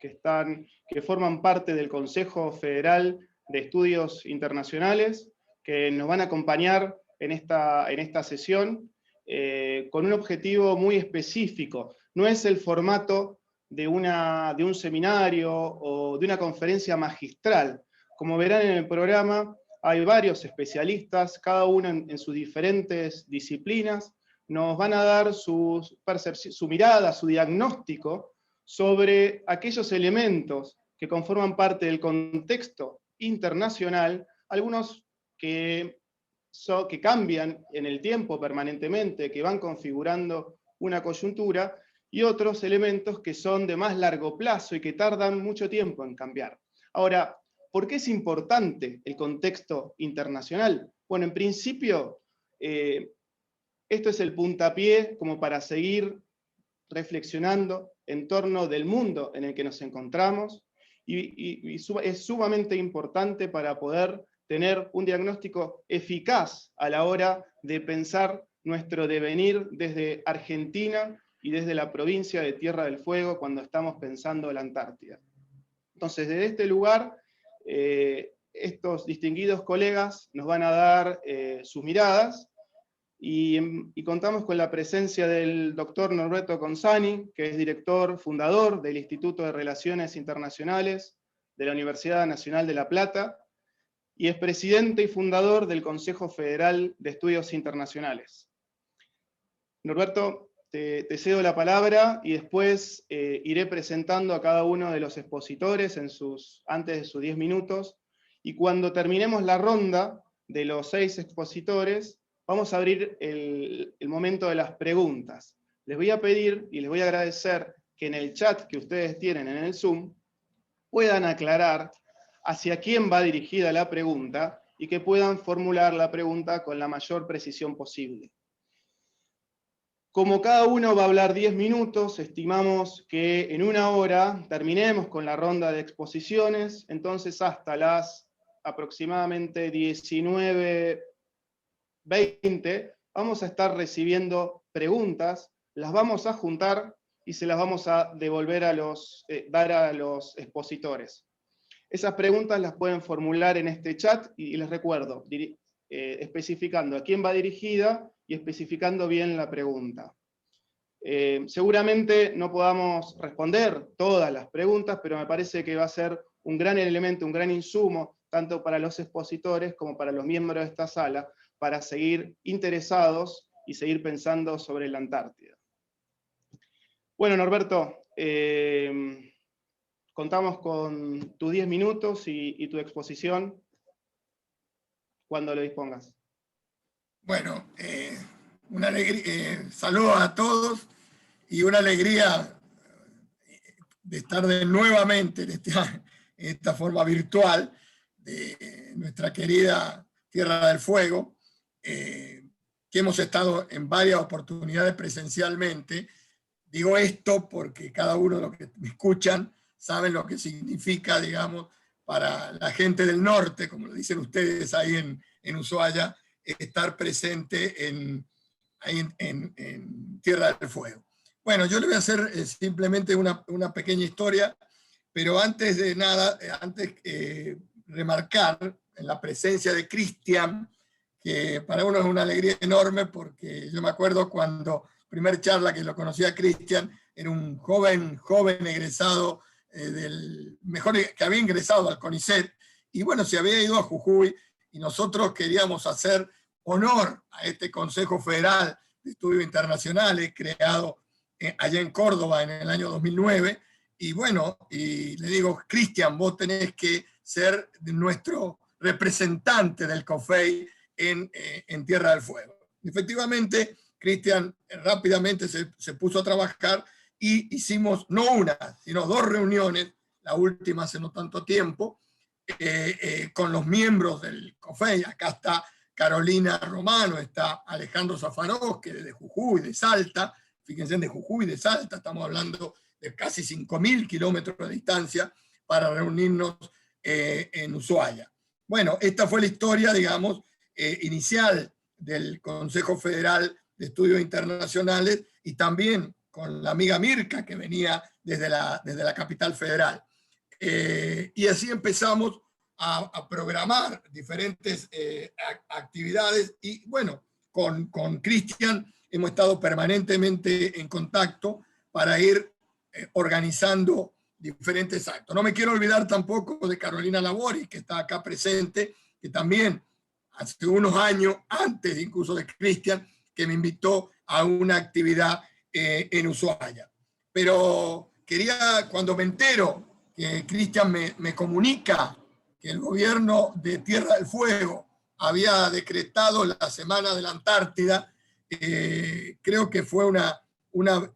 que forman parte del Consejo Federal de Estudios Internacionales, que nos van a acompañar en esta sesión, con un objetivo muy específico. No es el formato de un seminario o de una conferencia magistral. Como verán en el programa, hay varios especialistas, cada uno en sus diferentes disciplinas, nos van a dar su mirada, su diagnóstico sobre aquellos elementos que conforman parte del contexto internacional, algunos que cambian en el tiempo permanentemente, que van configurando una coyuntura, y otros elementos que son de más largo plazo y que tardan mucho tiempo en cambiar. Ahora, ¿por qué es importante el contexto internacional? Bueno, en principio, esto es el puntapié como para seguir reflexionando en torno del mundo en el que nos encontramos, y es sumamente importante para poder tener un diagnóstico eficaz a la hora de pensar nuestro devenir desde Argentina y desde la provincia de Tierra del Fuego cuando estamos pensando la Antártida. Entonces, desde este lugar, estos distinguidos colegas nos van a dar sus miradas, y contamos con la presencia del doctor Norberto Consani, que es director fundador del Instituto de Relaciones Internacionales de la Universidad Nacional de La Plata, y es presidente y fundador del Consejo Federal de Estudios Internacionales. Norberto, te cedo la palabra y después iré presentando a cada uno de los expositores antes de sus 10 minutos, y cuando terminemos la ronda de los 6 expositores, vamos a abrir el momento de las preguntas. Les voy a pedir y les voy a agradecer que en el chat que ustedes tienen en el Zoom puedan aclarar hacia quién va dirigida la pregunta y que puedan formular la pregunta con la mayor precisión posible. Como cada uno va a hablar 10 minutos, estimamos que en 1 hora terminemos con la ronda de exposiciones, entonces hasta las aproximadamente 19:20 vamos a estar recibiendo preguntas, las vamos a juntar y se las vamos a devolver dar a los expositores. Esas preguntas las pueden formular en este chat, y les recuerdo, especificando a quién va dirigida y especificando bien la pregunta. Seguramente no podamos responder todas las preguntas, pero me parece que va a ser un gran elemento, un gran insumo, tanto para los expositores como para los miembros de esta sala, para seguir interesados y seguir pensando sobre la Antártida. Bueno, Norberto, contamos con tus 10 minutos y tu exposición, cuando lo dispongas. Bueno, una alegría, saludos a todos y una alegría de estar nuevamente en esta forma virtual de nuestra querida Tierra del Fuego, que hemos estado en varias oportunidades presencialmente. Digo esto porque cada uno de los que me escuchan saben lo que significa, digamos, para la gente del norte, como lo dicen ustedes ahí en Ushuaia, estar presente ahí en Tierra del Fuego. Bueno, yo le voy a hacer simplemente una pequeña historia, pero antes de nada, remarcar en la presencia de Cristian, que para uno es una alegría enorme, porque yo me acuerdo cuando primer charla que lo conocía a Cristian, era un joven egresado del mejor que había ingresado al CONICET, y bueno, se había ido a Jujuy, y nosotros queríamos hacer honor a este Consejo Federal de Estudios Internacionales, creado allá en Córdoba en el año 2009, y bueno, y le digo, Cristian, vos tenés que ser nuestro representante del COFEI en Tierra del Fuego. Efectivamente, Cristian rápidamente se puso a trabajar y hicimos no una, sino 2 reuniones, la última hace no tanto tiempo, con los miembros del COFEI. Acá está Carolina Romano, está Alejandro Zafarós, que es de Jujuy, de Salta. Fíjense, de Jujuy, de Salta, estamos hablando de casi 5.000 kilómetros de distancia para reunirnos en Ushuaia. Bueno, esta fue la historia, digamos, inicial del Consejo Federal de Estudios Internacionales, y también con la amiga Mirka, que venía desde la capital federal. Y así empezamos a programar diferentes actividades y bueno, con Cristian hemos estado permanentemente en contacto para ir organizando diferentes actos. No me quiero olvidar tampoco de Carolina Labori, que está acá presente, que también hace unos años, antes incluso de Cristian, que me invitó a una actividad en Ushuaia. Pero quería, cuando me entero que Cristian me comunica que el gobierno de Tierra del Fuego había decretado la Semana de la Antártida, creo que fue una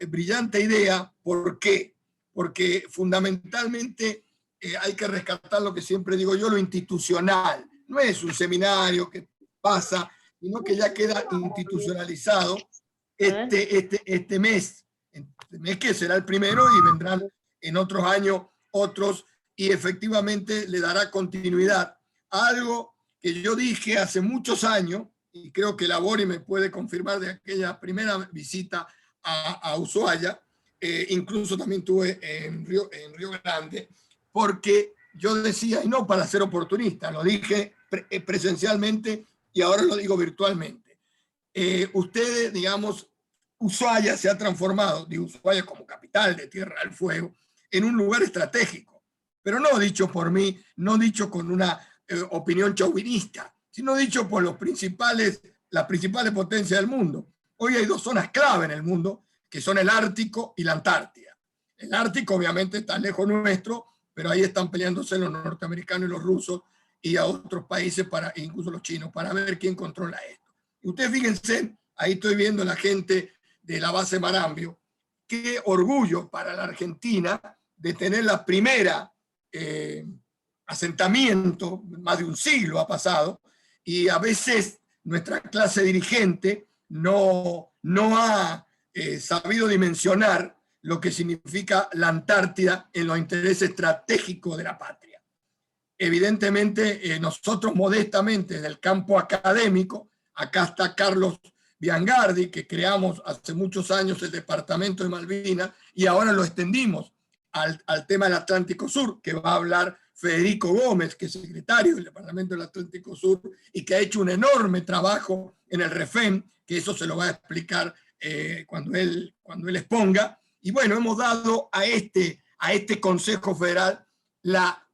brillante idea. ¿Por qué? Porque fundamentalmente hay que rescatar lo que siempre digo yo, lo institucional. No es un seminario que pasa, sino que ya queda institucionalizado este mes que será el primero y vendrán en otros años otros, y efectivamente le dará continuidad a algo que yo dije hace muchos años, y creo que Labori me puede confirmar de aquella primera visita a Ushuaia, incluso también tuve en Río Grande, porque yo decía, y no para ser oportunista, lo dije presencialmente y ahora lo digo virtualmente. Ustedes, digamos, Ushuaia se ha transformado, de Ushuaia como capital de Tierra del Fuego, en un lugar estratégico, pero no dicho por mí, no dicho con una opinión chauvinista, sino dicho por las principales potencias del mundo. Hoy hay dos zonas clave en el mundo, que son el Ártico y la Antártida. El Ártico obviamente está lejos nuestro, pero ahí están peleándose los norteamericanos y los rusos y a otros países, incluso los chinos, para ver quién controla esto. Y ustedes fíjense, ahí estoy viendo la gente de la base Marambio, qué orgullo para la Argentina de tener la primera asentamiento, más de un siglo ha pasado, y a veces nuestra clase dirigente no ha sabido dimensionar lo que significa la Antártida en los intereses estratégicos de la patria. Evidentemente, nosotros modestamente desde el campo académico, acá está Carlos Biangardi, que creamos hace muchos años el Departamento de Malvinas y ahora lo extendimos al tema del Atlántico Sur, que va a hablar Federico Gómez, que es secretario del Departamento del Atlántico Sur y que ha hecho un enorme trabajo en el REFEM, que eso se lo va a explicar cuando él exponga. Y bueno, hemos dado a este Consejo Federal la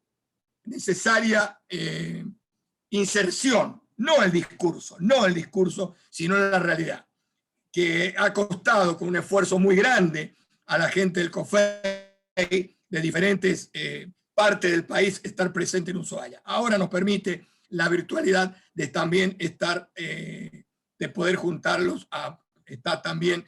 necesaria inserción, no el discurso, sino la realidad, que ha costado con un esfuerzo muy grande a la gente del COFEI de diferentes partes del país estar presente en Ushuaia. Ahora nos permite la virtualidad de también estar, de poder juntarlos. Está también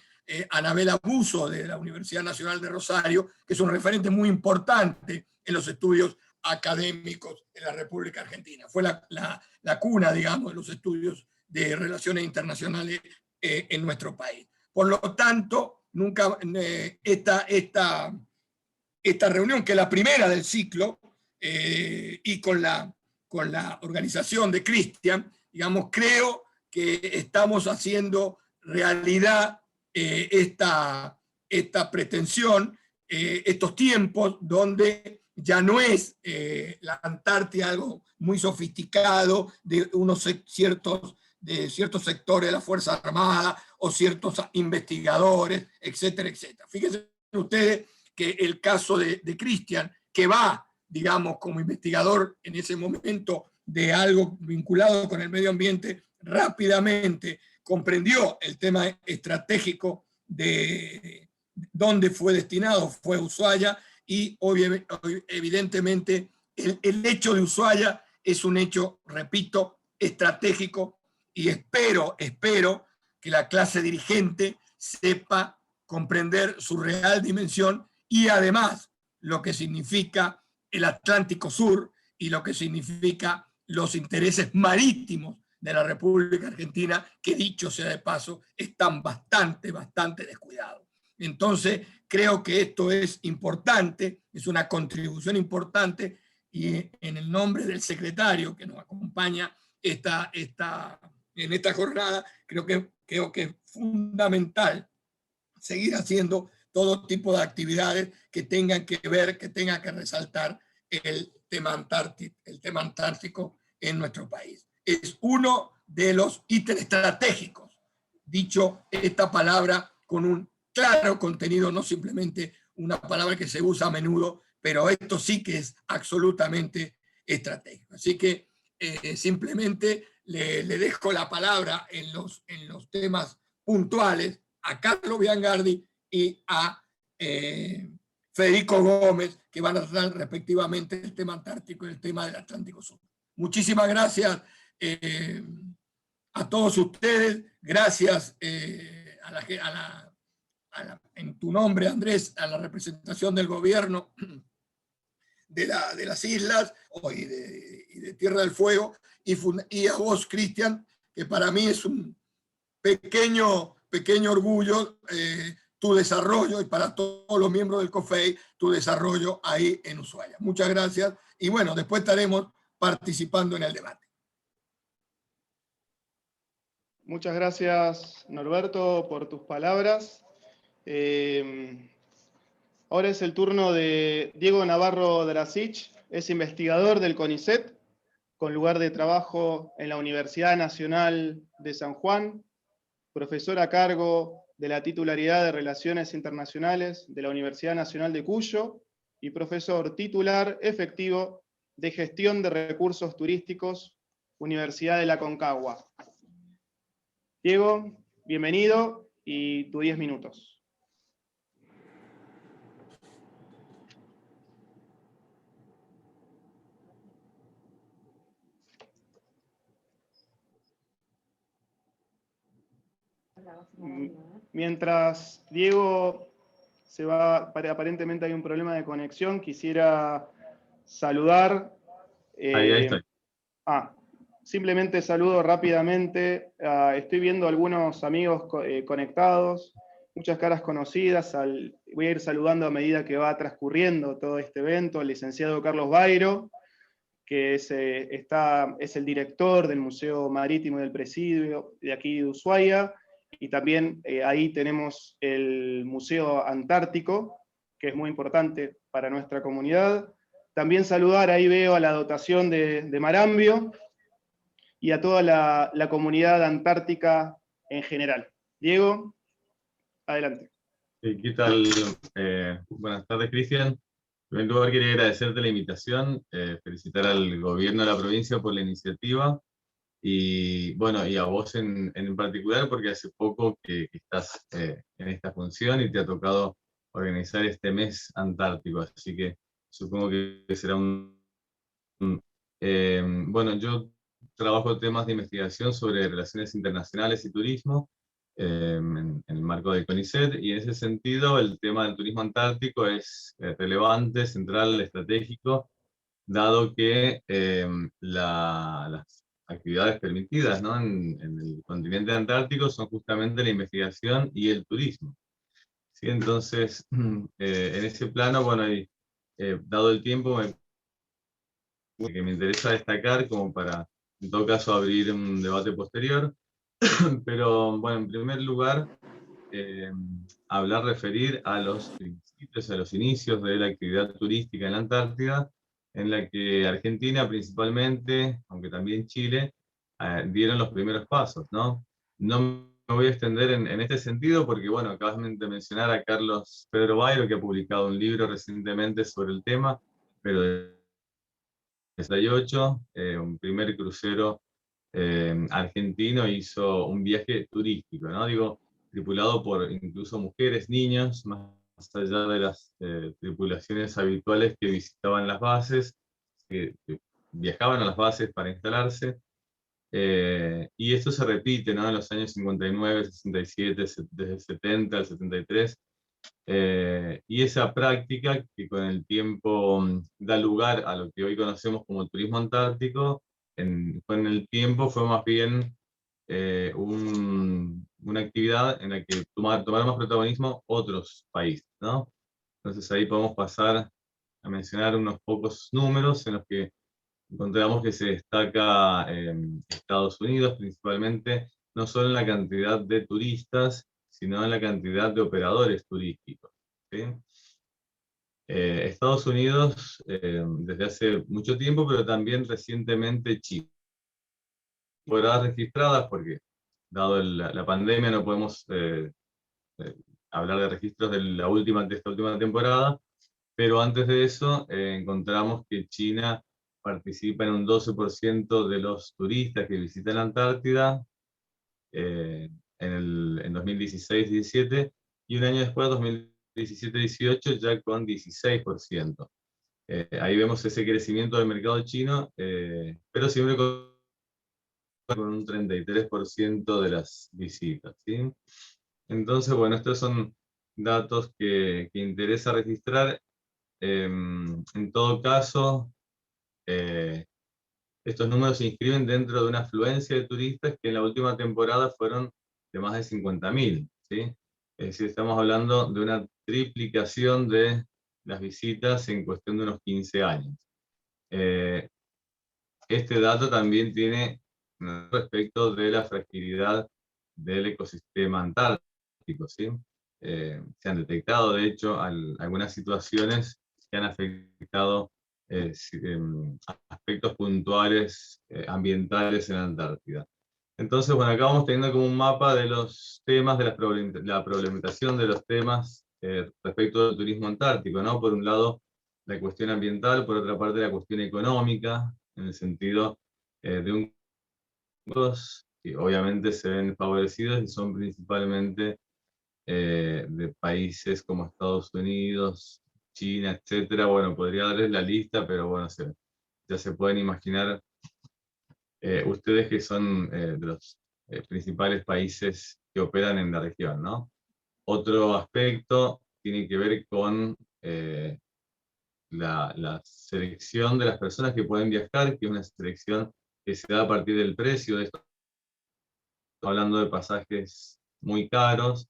Anabela Buzo de la Universidad Nacional de Rosario, que es un referente muy importante en los estudios académicos en la República Argentina. Fue la cuna, digamos, de los estudios de relaciones internacionales en nuestro país. Por lo tanto, nunca esta reunión, que es la primera del ciclo, y con la organización de Cristian, digamos, creo que estamos haciendo realidad esta pretensión, estos tiempos donde ya no es la Antártida algo muy sofisticado de ciertos sectores de la Fuerza Armada o ciertos investigadores, etcétera, etcétera. Fíjense ustedes que el caso de Cristian, que va, digamos, como investigador en ese momento de algo vinculado con el medio ambiente, rápidamente comprendió el tema estratégico de dónde fue destinado, fue Ushuaia, y evidentemente el hecho de Ushuaia es un hecho, repito, estratégico, y espero que la clase dirigente sepa comprender su real dimensión y además lo que significa el Atlántico Sur y lo que significa los intereses marítimos de la República Argentina, que dicho sea de paso, están bastante descuidados. Entonces, creo que esto es importante, es una contribución importante, y en el nombre del secretario que nos acompaña en esta jornada, creo que es fundamental seguir haciendo todo tipo de actividades que tengan que ver, que tengan que resaltar el tema antártico en nuestro país. Es uno de los ítems estratégicos, dicho esta palabra con un claro contenido, no simplemente una palabra que se usa a menudo, pero esto sí que es absolutamente estratégico. Así que simplemente le dejo la palabra en los temas puntuales a Carlos Biangardi y a Federico Gómez, que van a tratar respectivamente el tema antártico y el tema del Atlántico Sur. Muchísimas gracias a todos ustedes, gracias en tu nombre, Andrés, a la representación del gobierno de las islas y de Tierra del Fuego, y a vos, Cristian, que para mí es un pequeño orgullo tu desarrollo, y para todos los miembros del COFEI, tu desarrollo ahí en Ushuaia. Muchas gracias, y bueno, después estaremos participando en el debate. Muchas gracias, Norberto, por tus palabras. Ahora es el turno de Diego Navarro Drasich, es investigador del CONICET, con lugar de trabajo en la Universidad Nacional de San Juan, profesor a cargo de la titularidad de Relaciones Internacionales de la Universidad Nacional de Cuyo y profesor titular efectivo de Gestión de Recursos Turísticos, Universidad de la Aconcagua. Diego, bienvenido y tus 10 minutos. Mientras Diego se va, aparentemente hay un problema de conexión, quisiera saludar. Ahí estoy. Simplemente saludo rápidamente. Estoy viendo algunos amigos conectados, muchas caras conocidas. Voy a ir saludando a medida que va transcurriendo todo este evento. El licenciado Carlos Bairo, que es el director del Museo Marítimo y del Presidio de aquí de Ushuaia. Y también ahí tenemos el Museo Antártico, que es muy importante para nuestra comunidad. También saludar, ahí veo a la dotación de Marambio y a toda la comunidad antártica en general. Diego, adelante. ¿Qué tal? Buenas tardes, Cristian. En primer lugar, quería agradecerte la invitación, felicitar al gobierno de la provincia por la iniciativa, y bueno, y a vos en particular, porque hace poco que estás en esta función y te ha tocado organizar este mes antártico, así que supongo que será bueno, yo trabajo temas de investigación sobre relaciones internacionales y turismo en el marco del CONICET, y en ese sentido el tema del turismo antártico es relevante, central, estratégico, dado que las actividades permitidas, ¿no?, en el continente antártico son justamente la investigación y el turismo. ¿Sí? Entonces, en ese plano, bueno, dado el tiempo, que me interesa destacar como para, en todo caso, abrir un debate posterior. Pero, bueno, en primer lugar, referir a los principios, a los inicios de la actividad turística en la Antártida, en la que Argentina principalmente, aunque también Chile, dieron los primeros pasos, ¿no? No me voy a extender en este sentido porque, bueno, acabas de mencionar a Carlos Pedro Bairo, que ha publicado un libro recientemente sobre el tema, pero en 1968, un primer crucero argentino hizo un viaje turístico, ¿no? Digo, tripulado por incluso mujeres, niños, más allá de las tripulaciones habituales que visitaban las bases, que viajaban a las bases para instalarse. Y esto se repite, ¿no?, en los años 59, 67, desde el 70 al 73. Y esa práctica que con el tiempo da lugar a lo que hoy conocemos como turismo antártico, con el tiempo fue más bien una actividad en la que tomaron más protagonismo otros países, ¿no? Entonces ahí podemos pasar a mencionar unos pocos números en los que encontramos que se destaca Estados Unidos principalmente, no solo en la cantidad de turistas, sino en la cantidad de operadores turísticos. ¿sí? Estados Unidos desde hace mucho tiempo, pero también recientemente China. Temporadas registradas, porque dado la pandemia no podemos hablar de registros de esta última temporada, pero antes de eso encontramos que China participa en un 12% de los turistas que visitan la Antártida en 2016-17, y un año después, 2017-18, ya con 16%. Ahí vemos ese crecimiento del mercado chino, pero siempre con un 33% de las visitas, ¿sí? Entonces, bueno, estos son datos que interesa registrar. En todo caso, estos números se inscriben dentro de una afluencia de turistas que en la última temporada fueron de más de 50.000, ¿sí? Es decir, estamos hablando de una triplicación de las visitas en cuestión de unos 15 años. Este dato también tiene respecto de la fragilidad del ecosistema antártico, ¿sí? Se han detectado, de hecho, algunas situaciones que han afectado aspectos puntuales ambientales en la Antártida. Entonces, bueno, acá vamos teniendo como un mapa de los temas, de la problematización de los temas respecto del turismo antártico, ¿no? Por un lado, la cuestión ambiental, por otra parte, la cuestión económica, en el sentido de un que obviamente se ven favorecidos y son principalmente de países como Estados Unidos, China, etcétera. Bueno, podría darles la lista, pero bueno, ya se pueden imaginar ustedes que son de los principales países que operan en la región, ¿no? Otro aspecto tiene que ver con la selección de las personas que pueden viajar, que es una selección que se da a partir del precio de esto. Estamos hablando de pasajes muy caros,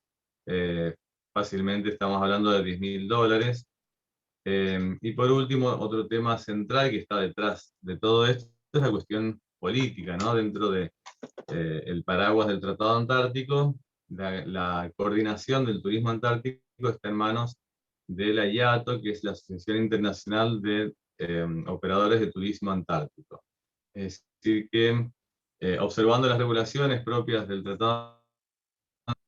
fácilmente estamos hablando de $10.000. Y por último, otro tema central que está detrás de todo esto es la cuestión política, ¿no? Dentro de el paraguas del Tratado Antártico, la coordinación del turismo antártico está en manos de la IATO, que es la Asociación Internacional de Operadores de Turismo Antártico. Es decir que, observando las regulaciones propias del Tratado,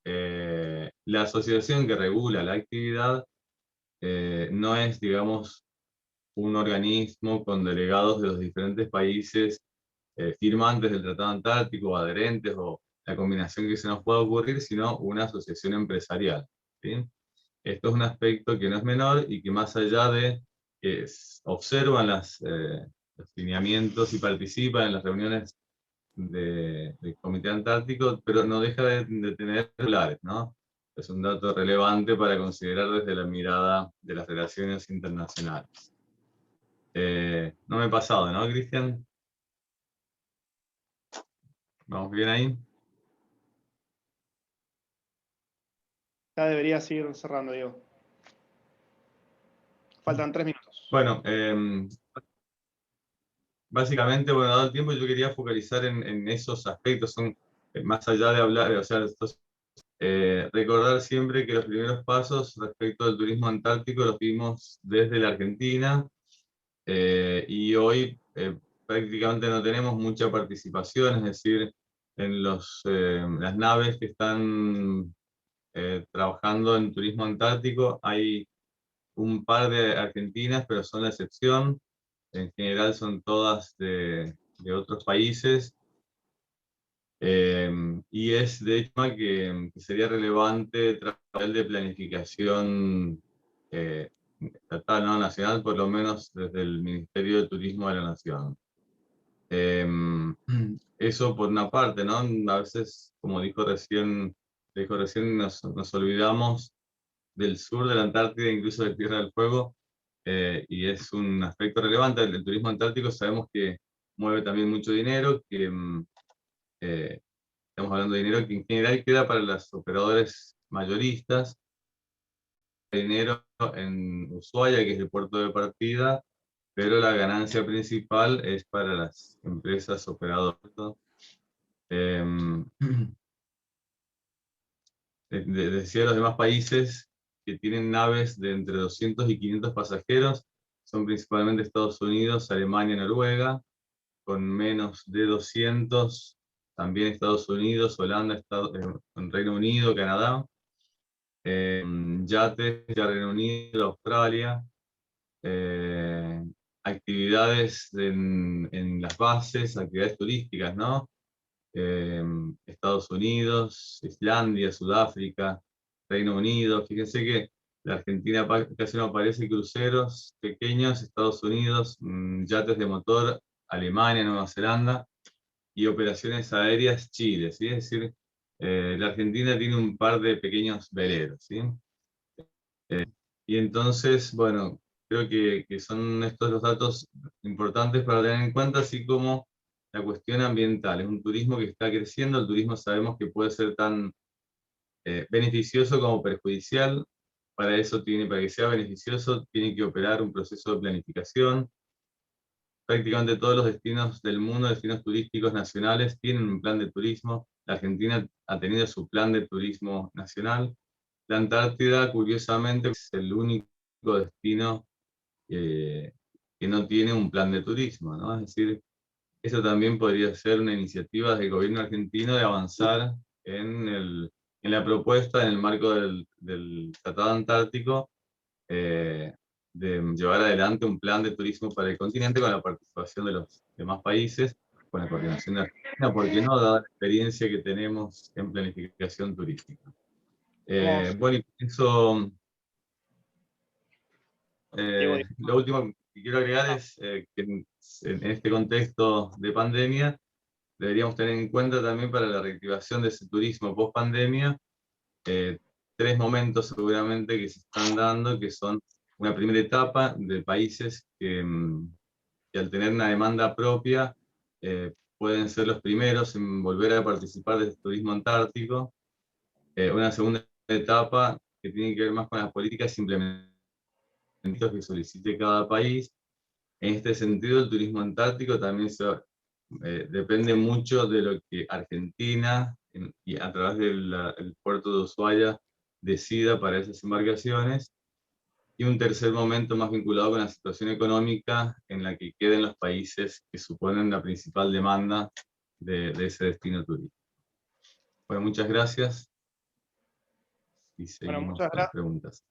la asociación que regula la actividad no es, digamos, un organismo con delegados de los diferentes países firmantes del Tratado Antártico, o adherentes, o la combinación que se nos pueda ocurrir, sino una asociación empresarial, ¿sí? Esto es un aspecto que no es menor y que, más allá de que observan los lineamientos y participan en las reuniones del Comité Antártico, pero no deja de tener regulares, ¿no? Es un dato relevante para considerar desde la mirada de las relaciones internacionales. No me he pasado, ¿no, Cristian? ¿Vamos bien ahí? Ya deberías ir cerrando, Diego. Faltan 3 minutos. Bueno, básicamente, bueno, dado el tiempo, yo quería focalizar en esos aspectos, son más allá de hablar, o sea, recordar siempre que los primeros pasos respecto al turismo antártico los vimos desde la Argentina, y hoy prácticamente no tenemos mucha participación, es decir, en las naves que están trabajando en turismo antártico hay un par de argentinas, pero son la excepción. En general son todas de otros países. Y es de hecho que sería relevante tratar de planificación estatal, no nacional, por lo menos desde el Ministerio de Turismo de la Nación. Eso por una parte, ¿no? A veces, como dijo recién, nos olvidamos del sur de la Antártida, incluso de Tierra del Fuego, y es un aspecto relevante. El turismo antártico sabemos que mueve también mucho dinero, que estamos hablando de dinero que en general queda para los operadores mayoristas, dinero en Ushuaia, que es el puerto de partida, pero la ganancia principal es para las empresas operadoras. Decía los demás países que tienen naves de entre 200 y 500 pasajeros son principalmente Estados Unidos, Alemania, Noruega, con menos de 200, también Estados Unidos, Holanda, Reino Unido, Canadá, yates, ya Reino Unido, Australia, actividades en las bases, actividades turísticas, ¿no? Estados Unidos, Islandia, Sudáfrica, Reino Unido. Fíjense que la Argentina casi no aparece, cruceros pequeños, Estados Unidos, yates de motor, Alemania, Nueva Zelanda, y operaciones aéreas Chile, ¿sí? Es decir, la Argentina tiene un par de pequeños veleros, ¿sí? Y entonces, bueno, creo que son estos los datos importantes para tener en cuenta, así como la cuestión ambiental. Es un turismo que está creciendo. El turismo sabemos que puede ser tan beneficioso como perjudicial. Para eso para que sea beneficioso, tiene que operar un proceso de planificación. Prácticamente todos los destinos del mundo, destinos turísticos nacionales, tienen un plan de turismo. La Argentina ha tenido su plan de turismo nacional. La Antártida, curiosamente, es el único destino que no tiene un plan de turismo, ¿no? Es decir, eso también podría ser una iniciativa del gobierno argentino de avanzar en la propuesta, en el marco del Tratado Antártico, de llevar adelante un plan de turismo para el continente con la participación de los demás países, con la coordinación de Argentina, porque no, dada la experiencia que tenemos en planificación turística. Bueno, y eso, Diego, lo último que quiero agregar es que en este contexto de pandemia deberíamos tener en cuenta también para la reactivación de ese turismo post-pandemia, tres momentos seguramente que se están dando, que son una primera etapa de países que al tener una demanda propia pueden ser los primeros en volver a participar del turismo antártico. Una segunda etapa que tiene que ver más con las políticas implementarias que solicite cada país. En este sentido, el turismo antártico también depende mucho de lo que Argentina, y a través del puerto de Ushuaia, decida para esas embarcaciones. Y un tercer momento más vinculado con la situación económica en la que queden los países que suponen la principal demanda de ese destino turístico. Bueno, muchas gracias. Y bueno, seguimos con las preguntas.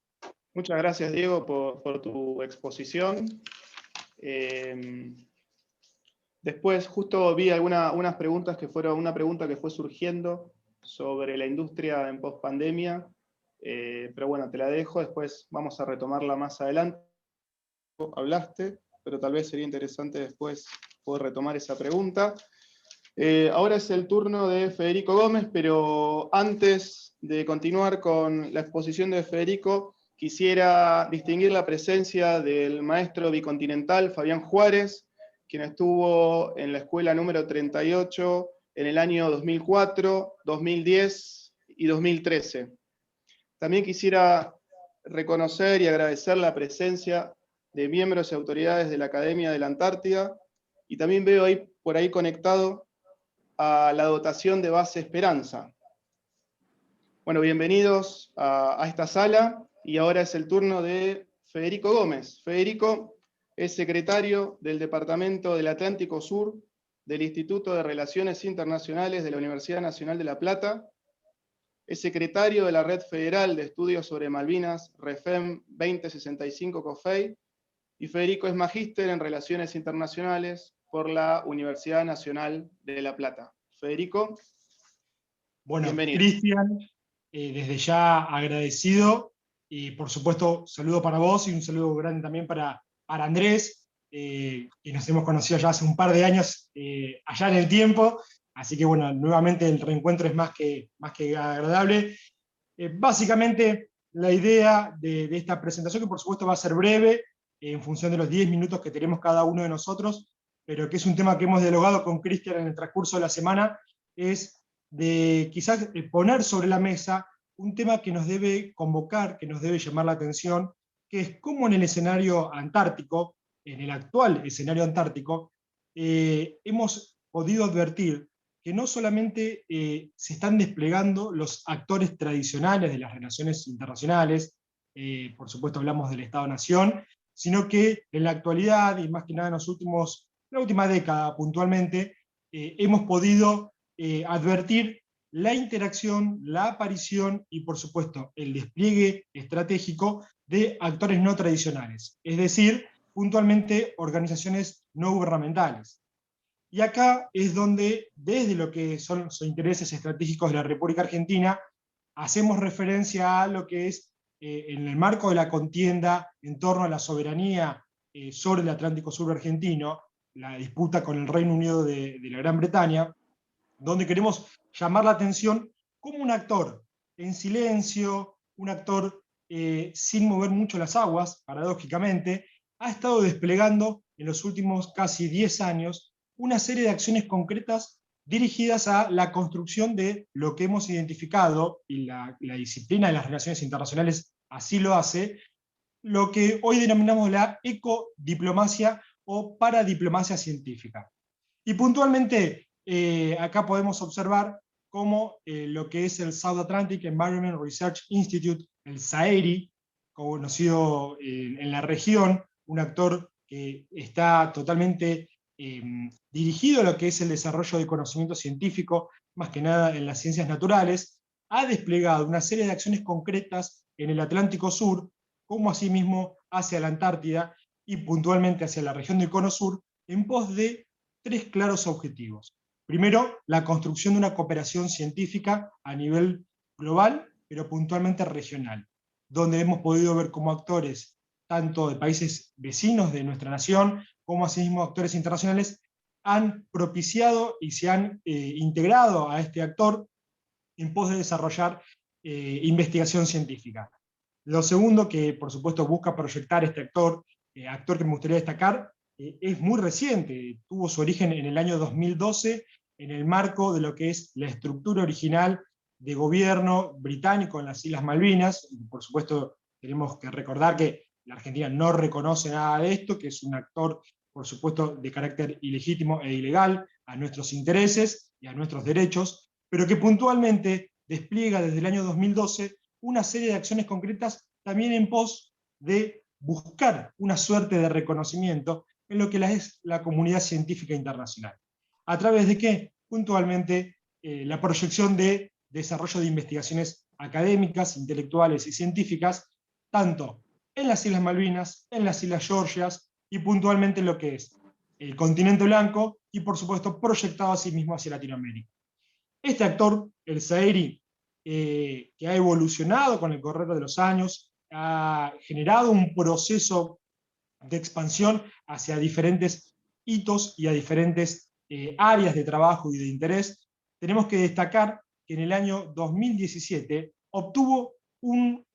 muchas gracias, Diego, por tu exposición. Después justo vi unas preguntas una pregunta que fue surgiendo sobre la industria en post-pandemia, pero bueno, te la dejo, después vamos a retomarla más adelante. Hablaste, pero tal vez sería interesante después poder retomar esa pregunta. Ahora es el turno de Federico Gómez, pero antes de continuar con la exposición de Federico, quisiera distinguir la presencia del maestro bicontinental Fabián Juárez, quien estuvo en la escuela número 38 en el año 2004, 2010 y 2013. También quisiera reconocer y agradecer la presencia de miembros y autoridades de la Academia de la Antártida, y también veo por ahí conectado a la dotación de Base Esperanza. Bueno, bienvenidos a esta sala, y ahora es el turno de Federico Gómez. Federico es secretario del Departamento del Atlántico Sur del Instituto de Relaciones Internacionales de la Universidad Nacional de La Plata. Es secretario de la Red Federal de Estudios sobre Malvinas, REFEM 2065 COFEI, y Federico es magíster en Relaciones Internacionales por la Universidad Nacional de La Plata. Federico, bueno, bienvenido. Cristian, desde ya agradecido, y por supuesto saludo para vos y un saludo grande también para Andrés, que nos hemos conocido ya hace un par de años allá en el tiempo, así que bueno, nuevamente el reencuentro es más que agradable. Básicamente la idea de esta presentación, que por supuesto va a ser breve, en función de los 10 minutos que tenemos cada uno de nosotros, pero que es un tema que hemos dialogado con Cristian en el transcurso de la semana, es de quizás poner sobre la mesa un tema que nos debe convocar, que nos debe llamar la atención, que es cómo en el escenario antártico, en el actual escenario antártico, hemos podido advertir que no solamente se están desplegando los actores tradicionales de las relaciones internacionales, por supuesto hablamos del Estado-Nación, sino que en la actualidad, y más que nada en la última década puntualmente, hemos podido advertir la interacción, la aparición y por supuesto el despliegue estratégico de actores no tradicionales, es decir, puntualmente organizaciones no gubernamentales. Y acá es donde, desde lo que son los intereses estratégicos de la República Argentina, hacemos referencia a lo que es, en el marco de la contienda en torno a la soberanía sobre el Atlántico Sur argentino, la disputa con el Reino Unido de la Gran Bretaña, donde queremos llamar la atención como un actor en silencio, un actor sin mover mucho las aguas, paradójicamente, ha estado desplegando en los últimos casi 10 años una serie de acciones concretas dirigidas a la construcción de lo que hemos identificado, y la disciplina de las relaciones internacionales así lo hace, lo que hoy denominamos la ecodiplomacia o paradiplomacia científica. Y puntualmente, acá podemos observar cómo lo que es el South Atlantic Environment Research Institute, el SAERI, conocido en la región, un actor que está totalmente dirigido a lo que es el desarrollo de conocimiento científico, más que nada en las ciencias naturales, ha desplegado una serie de acciones concretas en el Atlántico Sur, como asimismo hacia la Antártida y puntualmente hacia la región del Cono Sur, en pos de 3 claros objetivos. Primero, la construcción de una cooperación científica a nivel global, pero puntualmente regional, donde hemos podido ver como actores tanto de países vecinos de nuestra nación, como asimismo actores internacionales, han propiciado y se han integrado a este actor en pos de desarrollar investigación científica. Lo segundo que, por supuesto, busca proyectar este actor que me gustaría destacar, es muy reciente, tuvo su origen en el año 2012, en el marco de lo que es la estructura original de gobierno británico en las Islas Malvinas. Y por supuesto, tenemos que recordar que la Argentina no reconoce nada de esto, que es un actor, por supuesto, de carácter ilegítimo e ilegal a nuestros intereses y a nuestros derechos, pero que puntualmente despliega desde el año 2012 una serie de acciones concretas también en pos de buscar una suerte de reconocimiento en lo que es la comunidad científica internacional. ¿A través de qué? Puntualmente la proyección de desarrollo de investigaciones académicas, intelectuales y científicas, tanto en las Islas Malvinas, en las Islas Georgias, y puntualmente en lo que es el continente blanco, y por supuesto proyectado a sí mismo hacia Latinoamérica. Este actor, el SAERI, que ha evolucionado con el correr de los años, ha generado un proceso de expansión hacia diferentes hitos y a diferentes áreas de trabajo y de interés. Tenemos que destacar que en el año 2017 obtuvo un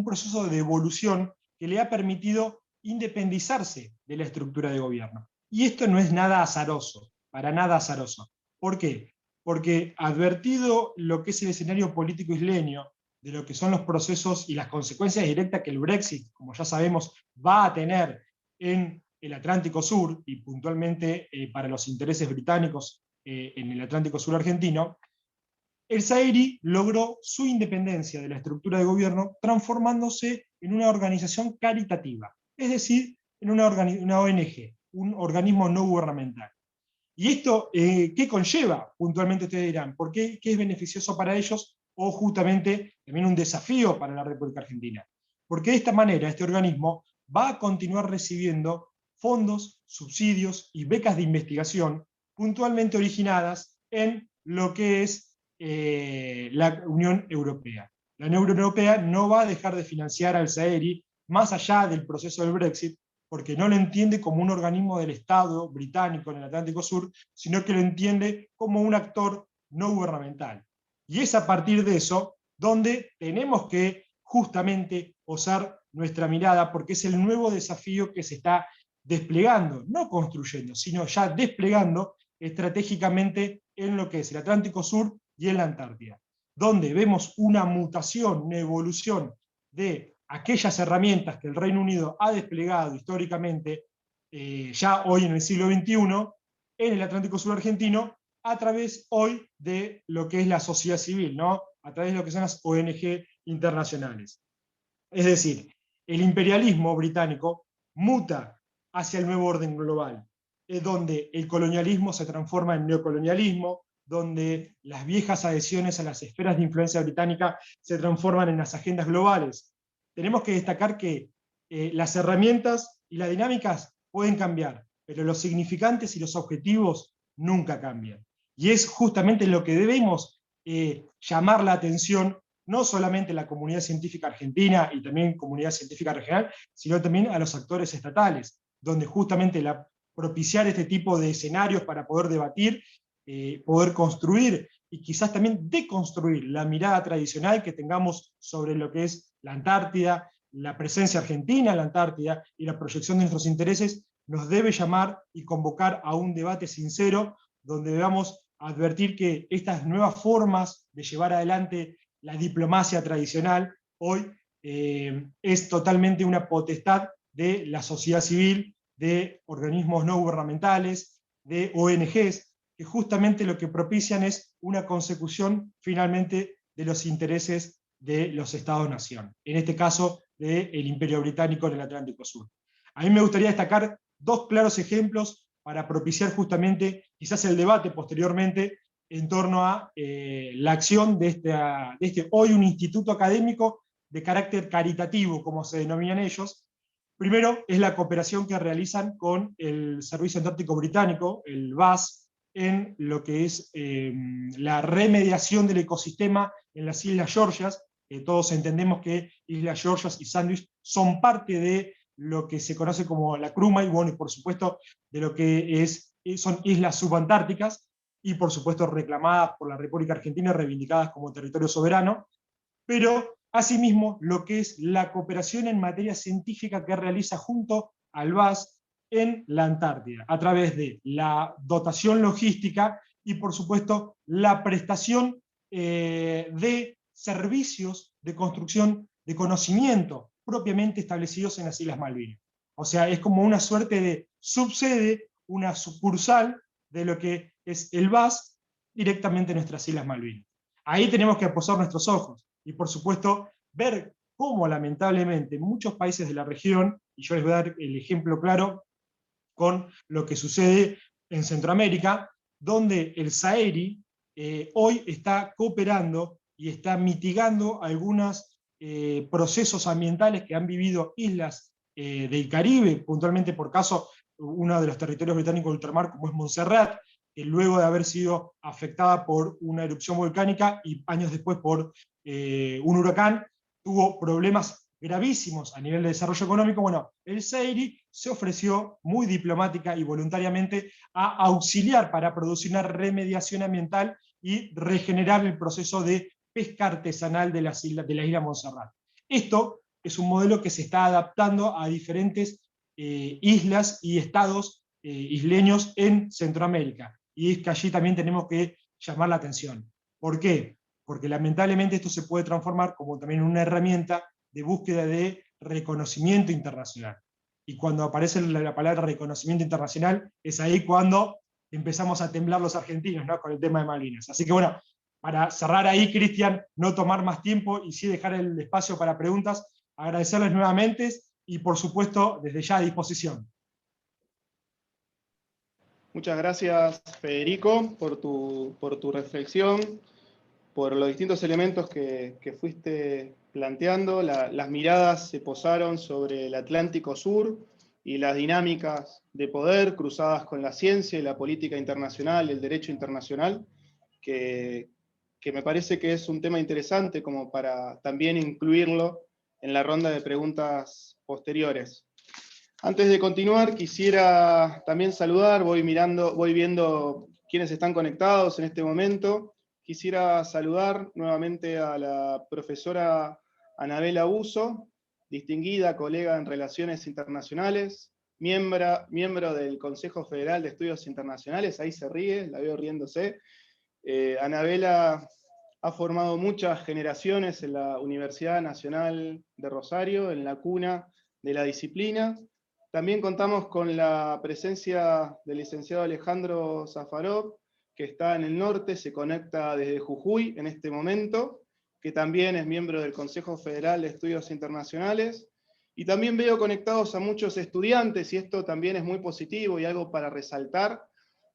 proceso de evolución que le ha permitido independizarse de la estructura de gobierno. Y esto no es nada azaroso, para nada azaroso. ¿Por qué? Porque advertido lo que es el escenario político isleño, de lo que son los procesos y las consecuencias directas que el Brexit, como ya sabemos, va a tener en el Atlántico Sur, y puntualmente para los intereses británicos en el Atlántico Sur argentino, el SAERI logró su independencia de la estructura de gobierno transformándose en una organización caritativa, es decir, en una ONG, un organismo no gubernamental. ¿Y esto qué conlleva? Puntualmente ustedes dirán, ¿por qué? ¿Qué es beneficioso para ellos? O justamente también un desafío para la República Argentina. Porque de esta manera este organismo va a continuar recibiendo fondos, subsidios y becas de investigación puntualmente originadas en lo que es la Unión Europea. La Unión Europea no va a dejar de financiar al SAERI más allá del proceso del Brexit, porque no lo entiende como un organismo del Estado británico en el Atlántico Sur, sino que lo entiende como un actor no gubernamental. Y es a partir de eso donde tenemos que justamente posar nuestra mirada, porque es el nuevo desafío que se está desplegando, no construyendo, sino ya desplegando estratégicamente en lo que es el Atlántico Sur y en la Antártida, donde vemos una mutación, una evolución de aquellas herramientas que el Reino Unido ha desplegado históricamente, ya hoy en el siglo XXI, en el Atlántico Sur argentino, a través hoy de lo que es la sociedad civil, ¿no? A través de lo que son las ONG internacionales. Es decir, el imperialismo británico muta hacia el nuevo orden global, es donde el colonialismo se transforma en neocolonialismo, donde las viejas adhesiones a las esferas de influencia británica se transforman en las agendas globales. Tenemos que destacar que las herramientas y las dinámicas pueden cambiar, pero los significantes y los objetivos nunca cambian. Y es justamente lo que debemos llamar la atención, no solamente a la comunidad científica argentina y también comunidad científica regional, sino también a los actores estatales, donde justamente propiciar este tipo de escenarios para poder debatir, poder construir y quizás también deconstruir la mirada tradicional que tengamos sobre lo que es la Antártida, la presencia argentina en la Antártida y la proyección de nuestros intereses, nos debe llamar y convocar a un debate sincero, donde debamos advertir que estas nuevas formas de llevar adelante la diplomacia tradicional hoy es totalmente una potestad de la sociedad civil, de organismos no gubernamentales, de ONGs, que justamente lo que propician es una consecución finalmente de los intereses de los Estados-nación, en este caso del Imperio Británico en el Atlántico Sur. A mí me gustaría destacar dos claros ejemplos para propiciar justamente quizás el debate posteriormente en torno a la acción de este hoy un instituto académico de carácter caritativo, como se denominan ellos. Primero es la cooperación que realizan con el Servicio Antártico Británico, el VAS, en lo que es la remediación del ecosistema en las Islas Georgias. Todos entendemos que Islas Georgias y Sandwich son parte de lo que se conoce como la CRUMA, y bueno, y por supuesto de lo que son islas subantárticas, y por supuesto reclamadas por la República Argentina, reivindicadas como territorio soberano, pero asimismo lo que es la cooperación en materia científica que realiza junto al VAS en la Antártida, a través de la dotación logística y por supuesto la prestación de servicios de construcción de conocimiento propiamente establecidos en las Islas Malvinas. O sea, es como una suerte de subsede, una sucursal de lo que es el VAS directamente en nuestras Islas Malvinas. Ahí tenemos que posar nuestros ojos y por supuesto ver cómo lamentablemente muchos países de la región, y yo les voy a dar el ejemplo claro con lo que sucede en Centroamérica, donde el SAERI hoy está cooperando y está mitigando algunos procesos ambientales que han vivido islas del Caribe, puntualmente por caso uno de los territorios británicos de ultramar como es Montserrat, que luego de haber sido afectada por una erupción volcánica y años después por un huracán, tuvo problemas gravísimos a nivel de desarrollo económico. Bueno, el SAERI se ofreció muy diplomática y voluntariamente a auxiliar para producir una remediación ambiental y regenerar el proceso de pesca artesanal de la isla Montserrat. Esto es un modelo que se está adaptando a diferentes islas y estados isleños en Centroamérica. Y es que allí también tenemos que llamar la atención. ¿Por qué? Porque lamentablemente esto se puede transformar como también una herramienta de búsqueda de reconocimiento internacional. Y cuando aparece la palabra reconocimiento internacional, es ahí cuando empezamos a temblar los argentinos, ¿no?, con el tema de Malvinas. Así que bueno, para cerrar ahí, Cristian, no tomar más tiempo y sí dejar el espacio para preguntas, agradecerles nuevamente y por supuesto desde ya a disposición. Muchas gracias, Federico, por tu reflexión, por los distintos elementos que fuiste planteando. Las miradas se posaron sobre el Atlántico Sur y las dinámicas de poder cruzadas con la ciencia y la política internacional, el derecho internacional, que me parece que es un tema interesante como para también incluirlo en la ronda de preguntas posteriores. Antes de continuar, quisiera también saludar, voy viendo quiénes están conectados en este momento. Quisiera saludar nuevamente a la profesora Anabela Uso, distinguida colega en Relaciones Internacionales, miembro del Consejo Federal de Estudios Internacionales, ahí se ríe, la veo riéndose. Anabela ha formado muchas generaciones en la Universidad Nacional de Rosario, en la cuna de la disciplina. También contamos con la presencia del licenciado Alejandro Zafarov, que está en el norte, se conecta desde Jujuy en este momento, que también es miembro del Consejo Federal de Estudios Internacionales, y también veo conectados a muchos estudiantes, y esto también es muy positivo y algo para resaltar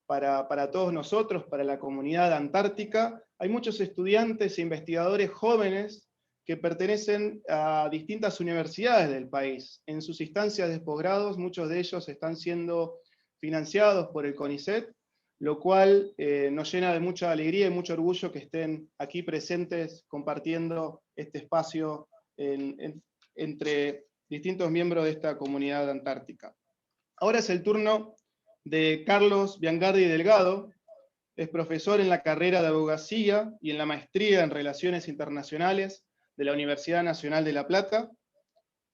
para todos nosotros, para la comunidad antártica. Hay muchos estudiantes e investigadores jóvenes que pertenecen a distintas universidades del país. En sus instancias de posgrados, muchos de ellos están siendo financiados por el CONICET, lo cual nos llena de mucha alegría y mucho orgullo que estén aquí presentes compartiendo este espacio entre distintos miembros de esta comunidad antártica. Ahora es el turno de Carlos Biangardi Delgado. Es profesor en la carrera de abogacía y en la maestría en Relaciones Internacionales de la Universidad Nacional de La Plata.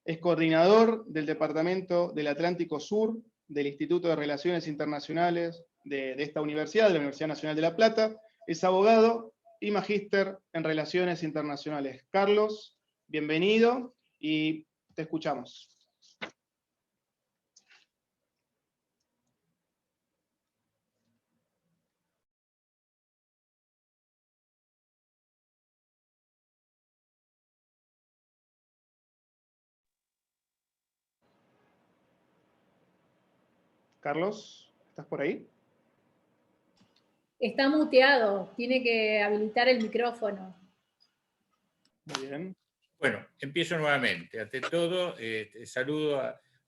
Es coordinador del Departamento del Atlántico Sur del Instituto de Relaciones Internacionales de esta universidad, de la Universidad Nacional de La Plata. Es abogado y magíster en Relaciones Internacionales. Carlos, bienvenido y te escuchamos. Carlos, ¿estás por ahí? Está muteado, tiene que habilitar el micrófono. Muy bien. Bueno, empiezo nuevamente. Ante todo, saludo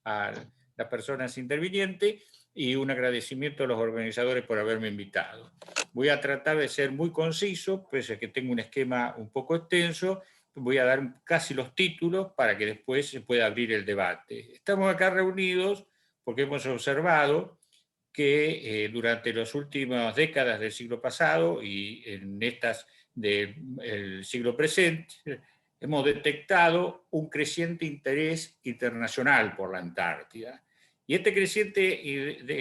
a las personas intervinientes y un agradecimiento a los organizadores por haberme invitado. Voy a tratar de ser muy conciso, pese a que tengo un esquema un poco extenso. Voy a dar casi los títulos para que después se pueda abrir el debate. Estamos acá reunidos porque hemos observado que durante las últimas décadas del siglo pasado y en estas del siglo presente, hemos detectado un creciente interés internacional por la Antártida. Y este creciente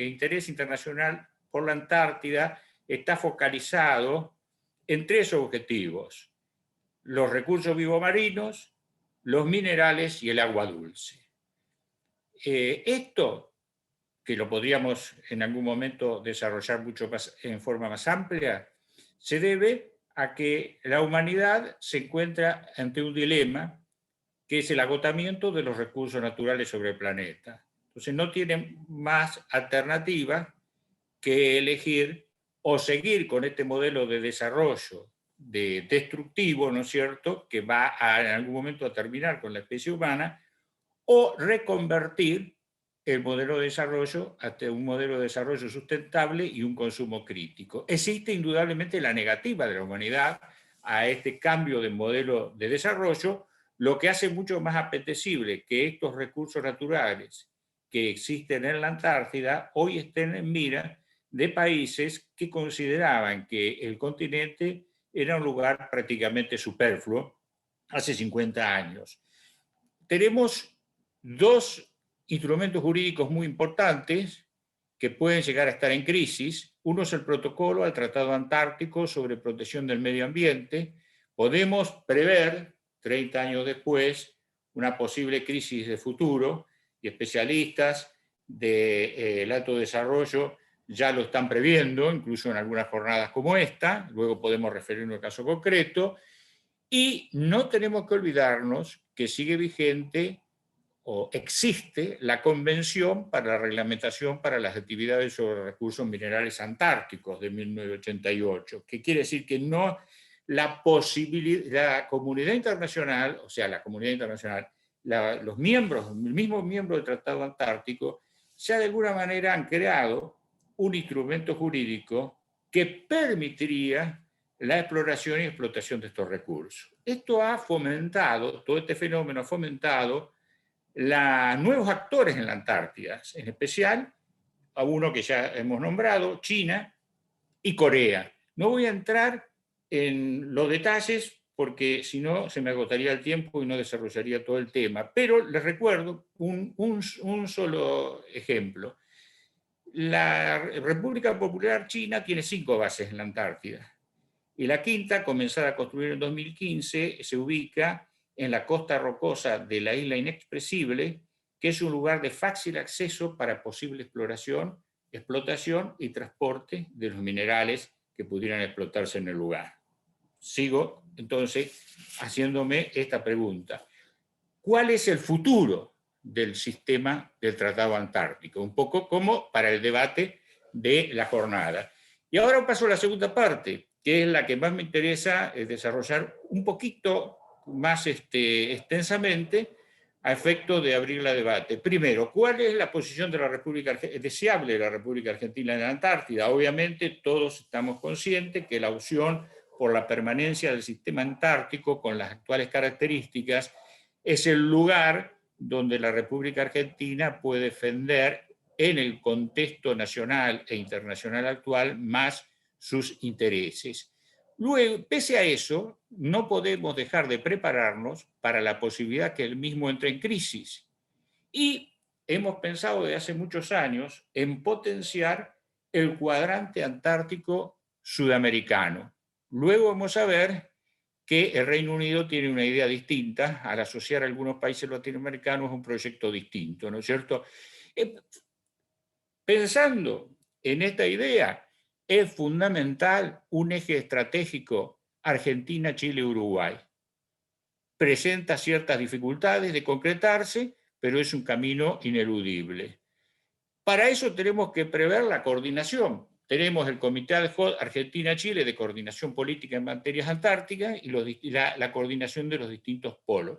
interés internacional por la Antártida está focalizado en tres objetivos: los recursos vivomarinos, los minerales y el agua dulce. Esto, que lo podríamos en algún momento desarrollar mucho más, en forma más amplia, se debe a que la humanidad se encuentra ante un dilema, que es el agotamiento de los recursos naturales sobre el planeta. Entonces no tiene más alternativa que elegir o seguir con este modelo de desarrollo destructivo, ¿no es cierto?, que va en algún momento a terminar con la especie humana, o reconvertir el modelo de desarrollo hasta un modelo de desarrollo sustentable y un consumo crítico. Existe indudablemente la negativa de la humanidad a este cambio de modelo de desarrollo, lo que hace mucho más apetecible que estos recursos naturales que existen en la Antártida hoy estén en mira de países que consideraban que el continente era un lugar prácticamente superfluo hace 50 años. Tenemos dos instrumentos jurídicos muy importantes que pueden llegar a estar en crisis. Uno es el protocolo al Tratado Antártico sobre protección del medio ambiente. Podemos prever, 30 años después, una posible crisis de futuro, y especialistas del alto desarrollo ya lo están previendo, incluso en algunas jornadas como esta. Luego podemos referirnos al caso concreto. Y no tenemos que olvidarnos que sigue vigente o existe la Convención para la Reglamentación para las Actividades sobre Recursos Minerales Antárticos de 1988, que quiere decir que no la comunidad internacional, o sea, la comunidad internacional, los miembros, el mismo miembro del Tratado Antártico, ya de alguna manera han creado un instrumento jurídico que permitiría la exploración y explotación de estos recursos. Esto ha fomentado, todo este fenómeno ha fomentado nuevos actores en la Antártida, en especial a uno que ya hemos nombrado, China y Corea. No voy a entrar en los detalles porque si no se me agotaría el tiempo y no desarrollaría todo el tema, pero les recuerdo un solo ejemplo. La República Popular China tiene 5 bases en la Antártida y la quinta, comenzada a construir en 2015, se ubica en la costa rocosa de la isla Inexpresible, que es un lugar de fácil acceso para posible exploración, explotación y transporte de los minerales que pudieran explotarse en el lugar. sigo entonces haciéndome esta pregunta. ¿Cuál es el futuro del sistema del Tratado Antártico? Un poco como para el debate de la jornada. Y ahora paso a la segunda parte, que es la que más me interesa desarrollar un poquito más extensamente a efecto de abrir la debate. Primero, ¿cuál es la posición de la República deseable de la República Argentina en la Antártida? Obviamente todos estamos conscientes que la opción por la permanencia del sistema antártico con las actuales características es el lugar donde la República Argentina puede defender en el contexto nacional e internacional actual más sus intereses. Luego, pese a eso, no podemos dejar de prepararnos para la posibilidad que el mismo entre en crisis. Y hemos pensado desde hace muchos años en potenciar el cuadrante antártico sudamericano. Luego vamos a ver que el Reino Unido tiene una idea distinta. Al asociar a algunos países latinoamericanos un proyecto distinto, ¿no es cierto? Pensando en esta idea, es fundamental un eje estratégico Argentina, Chile, Uruguay. Presenta ciertas dificultades de concretarse, pero es un camino ineludible. Para eso tenemos que prever la coordinación. Tenemos el Comité ad hoc Argentina-Chile de coordinación política en materias antárticas y la coordinación de los distintos polos.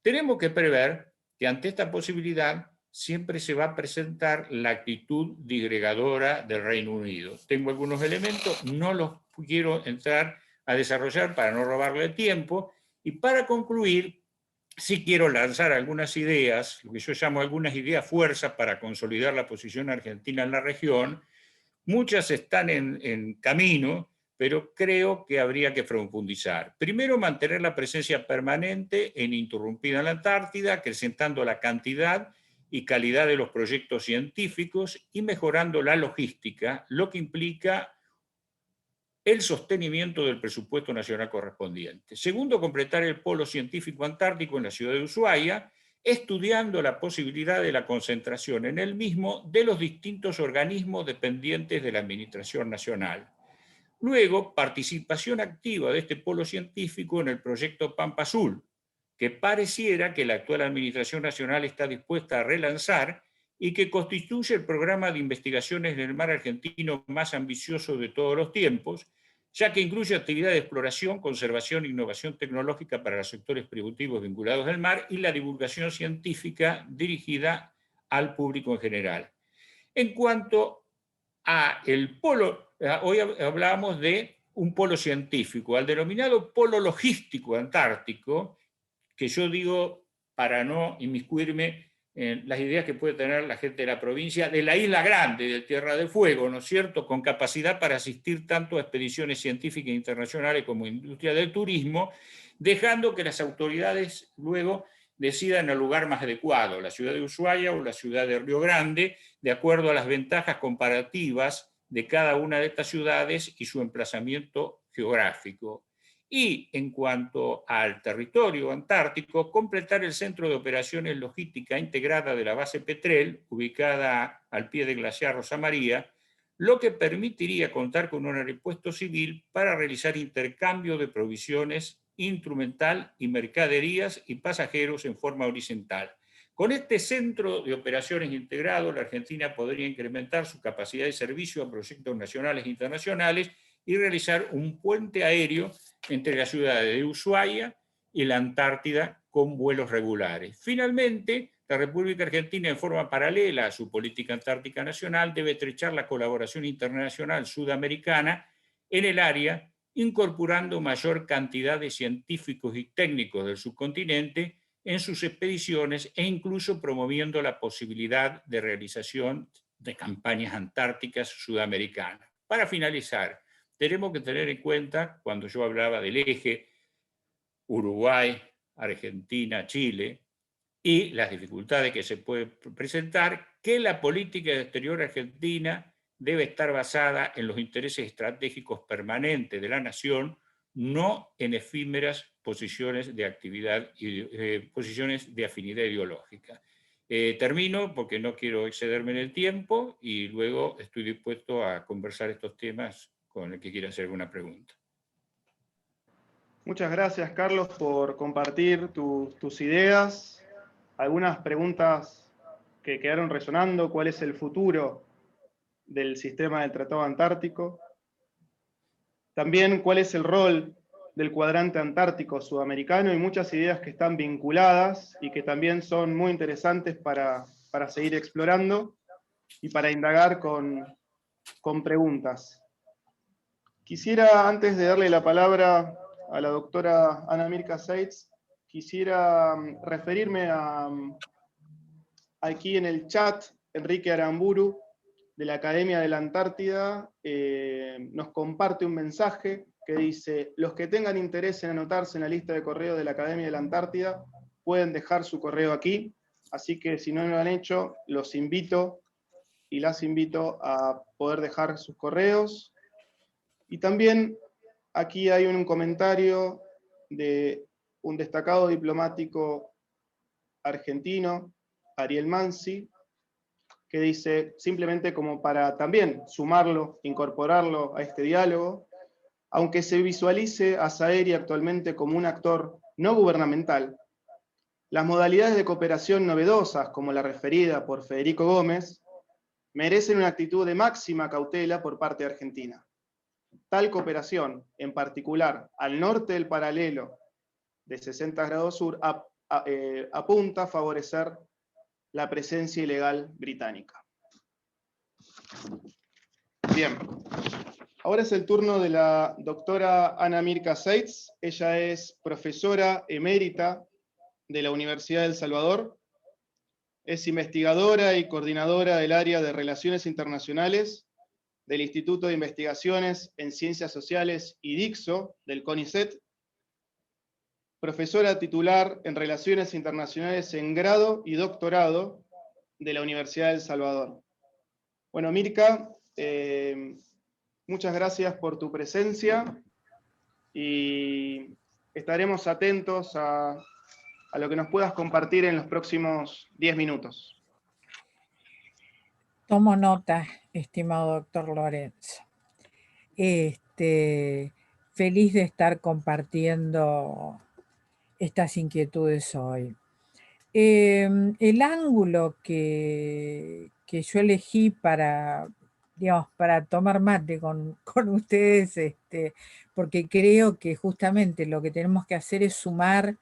Tenemos que prever que ante esta posibilidad siempre se va a presentar la actitud disgregadora del Reino Unido. Tengo algunos elementos, no los quiero entrar a desarrollar para no robarle tiempo, y para concluir, sí quiero lanzar algunas ideas, lo que yo llamo algunas ideas fuerzas para consolidar la posición argentina en la región. Muchas están en camino, pero creo que habría que profundizar. Primero, mantener la presencia permanente e ininterrumpida en la Antártida, acrecentando la cantidad y calidad de los proyectos científicos y mejorando la logística, lo que implica el sostenimiento del presupuesto nacional correspondiente. Segundo, completar el polo científico antártico en la ciudad de Ushuaia, estudiando la posibilidad de la concentración en el mismo de los distintos organismos dependientes de la Administración Nacional. Luego, participación activa de este polo científico en el proyecto Pampa Azul, que pareciera que la actual Administración Nacional está dispuesta a relanzar y que constituye el programa de investigaciones en el mar argentino más ambicioso de todos los tiempos, ya que incluye actividades de exploración, conservación e innovación tecnológica para los sectores productivos vinculados al mar y la divulgación científica dirigida al público en general. En cuanto a el polo, hoy hablábamos de un polo científico, al denominado polo logístico antártico, que yo digo para no inmiscuirme en las ideas que puede tener la gente de la provincia, de la Isla Grande, de Tierra del Fuego, ¿no es cierto?, con capacidad para asistir tanto a expediciones científicas internacionales como industria del turismo, dejando que las autoridades luego decidan el lugar más adecuado, la ciudad de Ushuaia o la ciudad de Río Grande, de acuerdo a las ventajas comparativas de cada una de estas ciudades y su emplazamiento geográfico. Y en cuanto al territorio antártico, completar el Centro de Operaciones Logística Integrada de la base Petrel, ubicada al pie del glaciar Rosa María, lo que permitiría contar con un aeropuerto civil para realizar intercambio de provisiones instrumental y mercaderías y pasajeros en forma horizontal. Con este centro de operaciones integrado, la Argentina podría incrementar su capacidad de servicio a proyectos nacionales e internacionales y realizar un puente aéreo entre las ciudades de Ushuaia y la Antártida con vuelos regulares. Finalmente, la República Argentina, en forma paralela a su política antártica nacional, debe estrechar la colaboración internacional sudamericana en el área, incorporando mayor cantidad de científicos y técnicos del subcontinente en sus expediciones e incluso promoviendo la posibilidad de realización de campañas antárticas sudamericanas. Para finalizar, tenemos que tener en cuenta, cuando yo hablaba del eje Uruguay, Argentina, Chile, y las dificultades que se pueden presentar, que la política exterior argentina debe estar basada en los intereses estratégicos permanentes de la nación, no en efímeras posiciones de actividad y posiciones de afinidad ideológica. Termino porque no quiero excederme en el tiempo y luego estoy dispuesto a conversar estos temas con el que quiera hacer alguna pregunta. Muchas gracias, Carlos, por compartir tus ideas. Algunas preguntas que quedaron resonando: ¿cuál es el futuro del sistema del Tratado Antártico? También, ¿cuál es el rol del cuadrante antártico sudamericano? Y muchas ideas que están vinculadas y que también son muy interesantes para seguir explorando y para indagar con preguntas. Quisiera, antes de darle la palabra a la doctora Ana Mirka Seitz, quisiera referirme aquí en el chat. Enrique Aramburu, de la Academia de la Antártida, nos comparte un mensaje que dice: los que tengan interés en anotarse en la lista de correo de la Academia de la Antártida pueden dejar su correo aquí, así que si no lo han hecho, los invito y las invito a poder dejar sus correos. Y también aquí hay un comentario de un destacado diplomático argentino, Ariel Mansi, que dice, simplemente como para también sumarlo, incorporarlo a este diálogo: aunque se visualice a SAERI actualmente como un actor no gubernamental, las modalidades de cooperación novedosas, como la referida por Federico Gómez, merecen una actitud de máxima cautela por parte de Argentina. Tal cooperación, en particular al norte del paralelo de 60 grados sur, apunta a favorecer la presencia ilegal británica. Bien, ahora es el turno de la doctora Ana Mirka Seitz. Ella es profesora emérita de la Universidad de El Salvador, es investigadora y coordinadora del área de Relaciones Internacionales del Instituto de Investigaciones en Ciencias Sociales y DICSO del CONICET, profesora titular en Relaciones Internacionales en grado y doctorado de la Universidad de El Salvador. Bueno, Mirka, muchas gracias por tu presencia y estaremos atentos a lo que nos puedas compartir en los próximos 10 minutos. Tomo nota, estimado doctor Lorenzo. Feliz de estar compartiendo estas inquietudes hoy. El ángulo que yo elegí para tomar mate con ustedes, porque creo que justamente lo que tenemos que hacer es sumar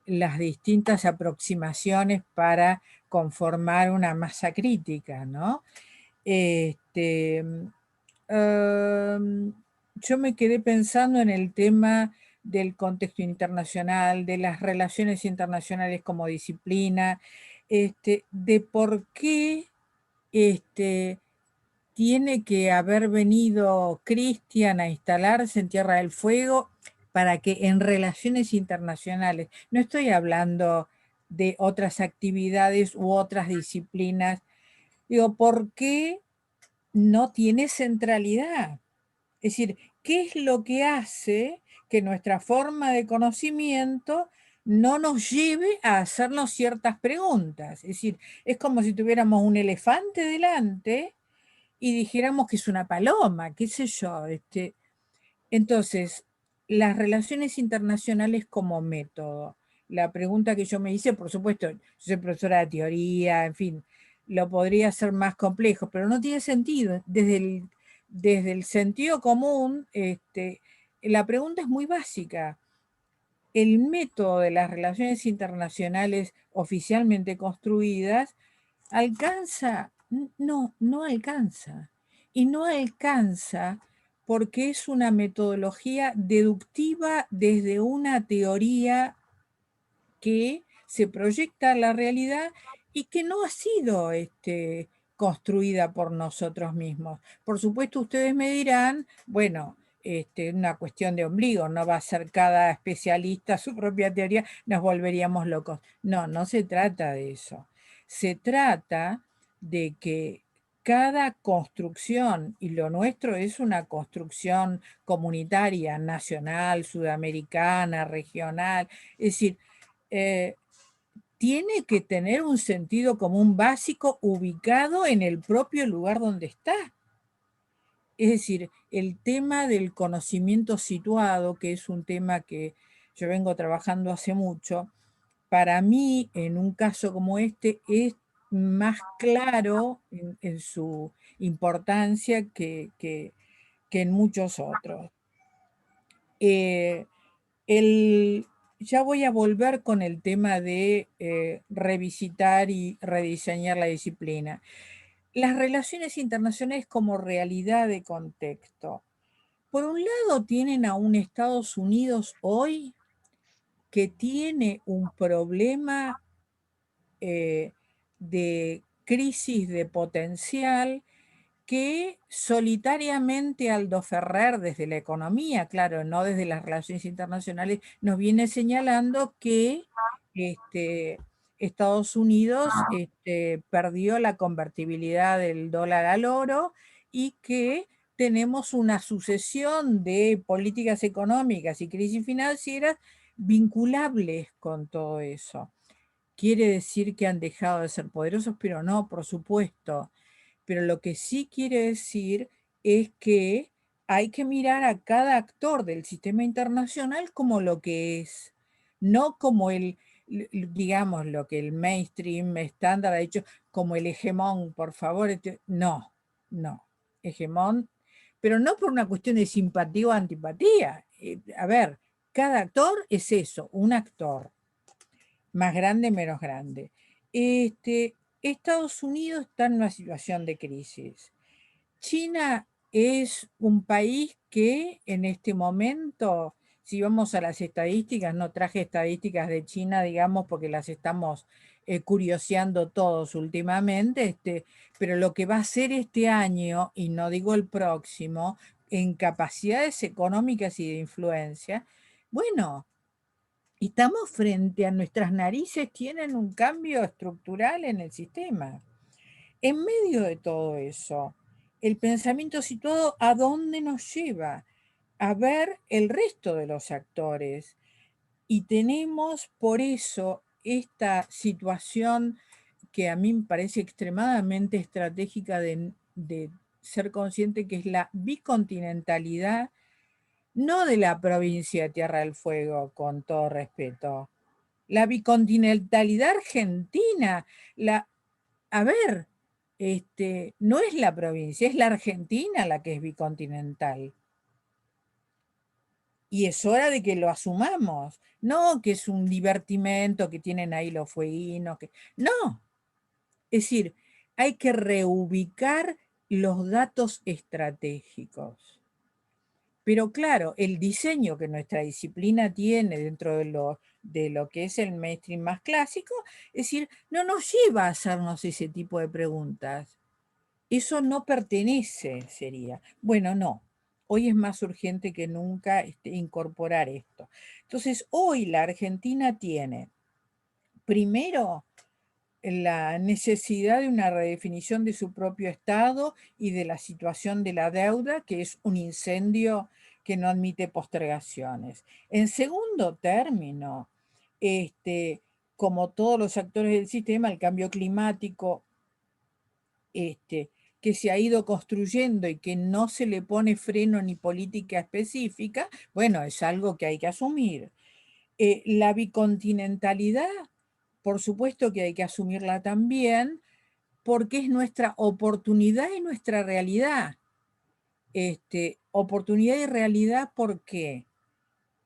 las distintas aproximaciones para conformar una masa crítica, ¿no? Yo me quedé pensando en el tema del contexto internacional, de las relaciones internacionales como disciplina, de por qué tiene que haber venido Cristian a instalarse en Tierra del Fuego para que en relaciones internacionales, no estoy hablando de otras actividades u otras disciplinas, digo, ¿por qué no tiene centralidad? Es decir, ¿qué es lo que hace que nuestra forma de conocimiento no nos lleve a hacernos ciertas preguntas? Es decir, es como si tuviéramos un elefante delante y dijéramos que es una paloma, qué sé yo. Entonces, las relaciones internacionales como método. La pregunta que yo me hice, por supuesto, yo soy profesora de teoría, en fin, lo podría ser más complejo, pero no tiene sentido. Desde el sentido común, la pregunta es muy básica. El método de las relaciones internacionales oficialmente construidas alcanza, no alcanza. Y no alcanza porque es una metodología deductiva desde una teoría que se proyecta a la realidad y que no ha sido construida por nosotros mismos. Por supuesto, ustedes me dirán, bueno, una cuestión de ombligo, no va a ser cada especialista su propia teoría, nos volveríamos locos. No, no se trata de eso. Se trata de que cada construcción, y lo nuestro es una construcción comunitaria, nacional, sudamericana, regional, es decir, tiene que tener un sentido común básico ubicado en el propio lugar donde está. Es decir, el tema del conocimiento situado, que es un tema que yo vengo trabajando hace mucho, para mí, en un caso como este, es más claro en su importancia que en muchos otros. Ya voy a volver con el tema de revisitar y rediseñar la disciplina. Las relaciones internacionales como realidad de contexto. Por un lado, tienen a un Estados Unidos hoy que tiene un problema de crisis de potencial que solitariamente Aldo Ferrer, desde la economía, claro, no desde las relaciones internacionales, nos viene señalando que Estados Unidos perdió la convertibilidad del dólar al oro y que tenemos una sucesión de políticas económicas y crisis financieras vinculables con todo eso. Quiere decir que han dejado de ser poderosos, pero no, por supuesto. Pero lo que sí quiere decir es que hay que mirar a cada actor del sistema internacional como lo que es, no como digamos, lo que el mainstream estándar ha dicho, como el hegemón, por favor. No, no, hegemón, pero no por una cuestión de simpatía o antipatía. A ver, cada actor es eso, un actor, más grande, menos grande. Estados Unidos está en una situación de crisis. China es un país que en este momento, si vamos a las estadísticas, no traje estadísticas de China, digamos, porque las estamos curioseando todos últimamente, pero lo que va a ser este año, y no digo el próximo, en capacidades económicas y de influencia, bueno, estamos frente a nuestras narices, tienen un cambio estructural en el sistema. En medio de todo eso, el pensamiento situado, ¿a dónde nos lleva? A ver el resto de los actores. Y tenemos por eso esta situación que a mí me parece extremadamente estratégica de ser consciente, que es la bicontinentalidad, no de la provincia de Tierra del Fuego, con todo respeto. La bicontinentalidad argentina, a ver, no es la provincia, es la Argentina la que es bicontinental. Y es hora de que lo asumamos. No que es un divertimento, que tienen ahí los fueguinos. No. Es decir, hay que reubicar los datos estratégicos. Pero claro, el diseño que nuestra disciplina tiene dentro de lo que es el mainstream más clásico, es decir, no nos lleva a hacernos ese tipo de preguntas. Eso no pertenece, sería. Bueno, no. Hoy es más urgente que nunca incorporar esto. Entonces, hoy la Argentina tiene, primero, la necesidad de una redefinición de su propio Estado y de la situación de la deuda, que es un incendio que no admite postergaciones. En segundo término, como todos los actores del sistema, el cambio climático, que se ha ido construyendo y que no se le pone freno ni política específica, bueno, es algo que hay que asumir. La bicontinentalidad, por supuesto que hay que asumirla también, porque es nuestra oportunidad y nuestra realidad. Oportunidad y realidad, ¿por qué?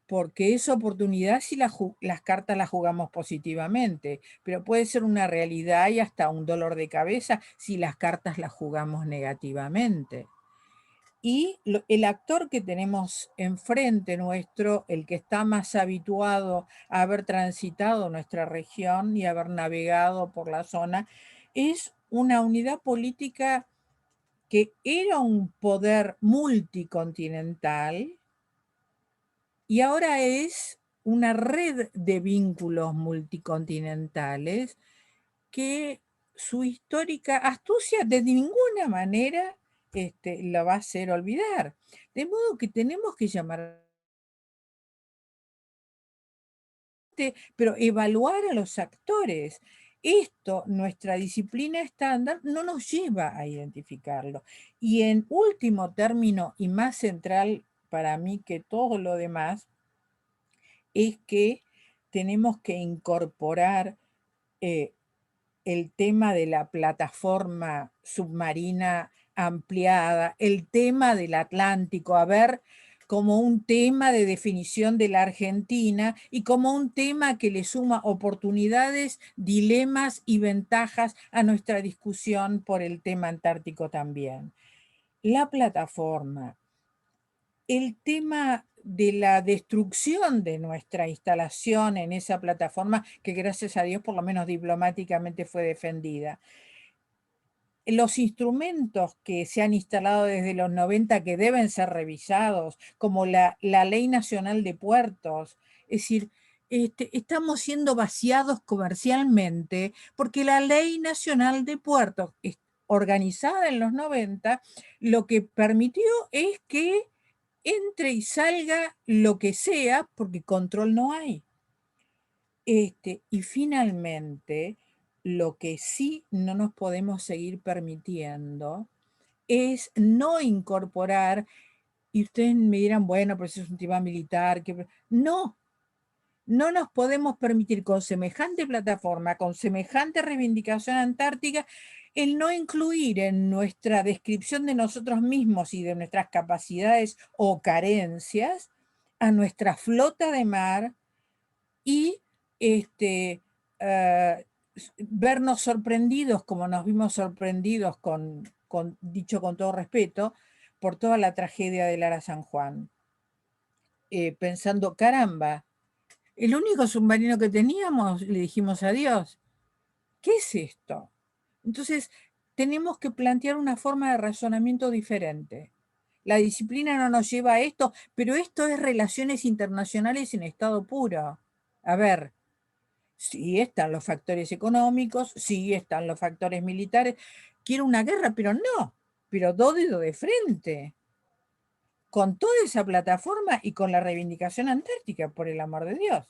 Porque esa oportunidad si las cartas las jugamos positivamente, pero puede ser una realidad y hasta un dolor de cabeza si las cartas las jugamos negativamente. Y el actor que tenemos enfrente nuestro, el que está más habituado a haber transitado nuestra región y haber navegado por la zona, es una unidad política que era un poder multicontinental y ahora es una red de vínculos multicontinentales que su histórica astucia de ninguna manera la va a hacer olvidar. De modo que tenemos que llamar, pero evaluar a los actores. Esto, nuestra disciplina estándar, no nos lleva a identificarlo. Y en último término, y más central para mí que todo lo demás, es que tenemos que incorporar el tema de la plataforma submarina ampliada, el tema del Atlántico, a ver como un tema de definición de la Argentina y como un tema que le suma oportunidades, dilemas y ventajas a nuestra discusión por el tema antártico también. La plataforma, el tema de la destrucción de nuestra instalación en esa plataforma, que gracias a Dios por lo menos diplomáticamente fue defendida. Los instrumentos que se han instalado desde los 90 que deben ser revisados, como la Ley Nacional de Puertos, es decir, estamos siendo vaciados comercialmente porque la Ley Nacional de Puertos, organizada en los 90, lo que permitió es que entre y salga lo que sea, porque control no hay. Y finalmente, lo que sí no nos podemos seguir permitiendo es no incorporar, y ustedes me dirán, bueno, pero eso es un tema militar. No, no nos podemos permitir con semejante plataforma, con semejante reivindicación antártica, el no incluir en nuestra descripción de nosotros mismos y de nuestras capacidades o carencias a nuestra flota de mar y vernos sorprendidos como nos vimos sorprendidos dicho con todo respeto, por toda la tragedia del Ara San Juan. Pensando, caramba, el único submarino que teníamos, le dijimos adiós. ¿Qué es esto? Entonces, tenemos que plantear una forma de razonamiento diferente. La disciplina no nos lleva a esto, pero esto es relaciones internacionales en estado puro. A ver, sí están los factores económicos, sí están los factores militares. Quiero una guerra, pero no, pero dos dedos de frente. Con toda esa plataforma y con la reivindicación antártica, por el amor de Dios.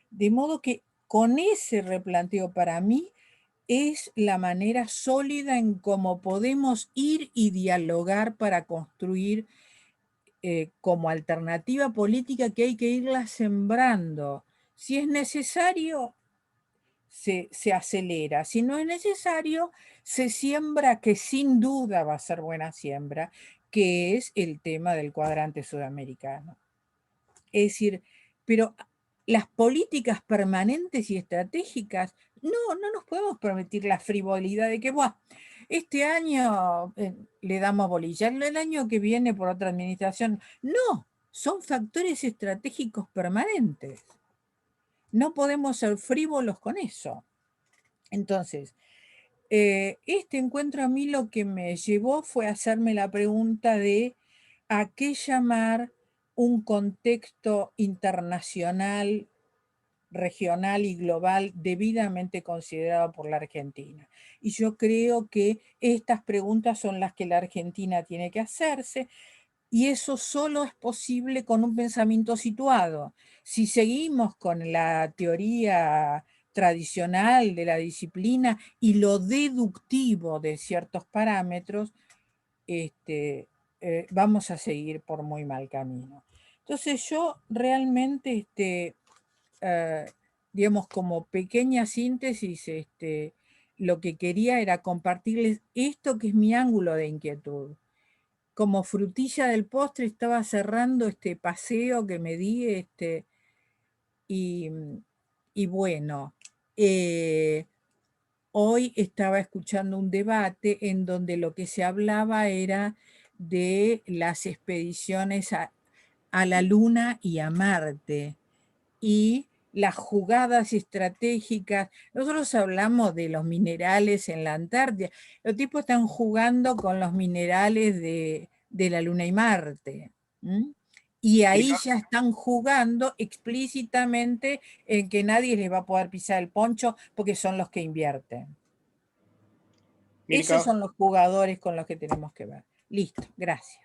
De modo que con ese replanteo para mí es la manera sólida en cómo podemos ir y dialogar para construir como alternativa política que hay que irla sembrando. Si es necesario, se acelera. Si no es necesario, se siembra, que sin duda va a ser buena siembra, que es el tema del cuadrante sudamericano. Es decir, pero las políticas permanentes y estratégicas, no nos podemos permitir la frivolidad de que, bueno, este año le damos bolilla, el año que viene por otra administración. No, son factores estratégicos permanentes. No podemos ser frívolos con eso. Entonces, este encuentro a mí lo que me llevó fue hacerme la pregunta de a qué llamar un contexto internacional, regional y global debidamente considerado por la Argentina. Y yo creo que estas preguntas son las que la Argentina tiene que hacerse, y eso solo es posible con un pensamiento situado. Si seguimos con la teoría tradicional de la disciplina y lo deductivo de ciertos parámetros, vamos a seguir por muy mal camino. Entonces yo realmente, digamos, como pequeña síntesis, lo que quería era compartirles esto que es mi ángulo de inquietud. Como frutilla del postre estaba cerrando este paseo que me di, y bueno, hoy estaba escuchando un debate en donde lo que se hablaba era de las expediciones a la Luna y a Marte y las jugadas estratégicas. Nosotros hablamos de los minerales en la Antártida. Los tipos están jugando con los minerales de la Luna y Marte. Y ahí ya están jugando explícitamente en que nadie les va a poder pisar el poncho porque son los que invierten. Mirka, Esos son los jugadores con los que tenemos que ver. Listo, gracias.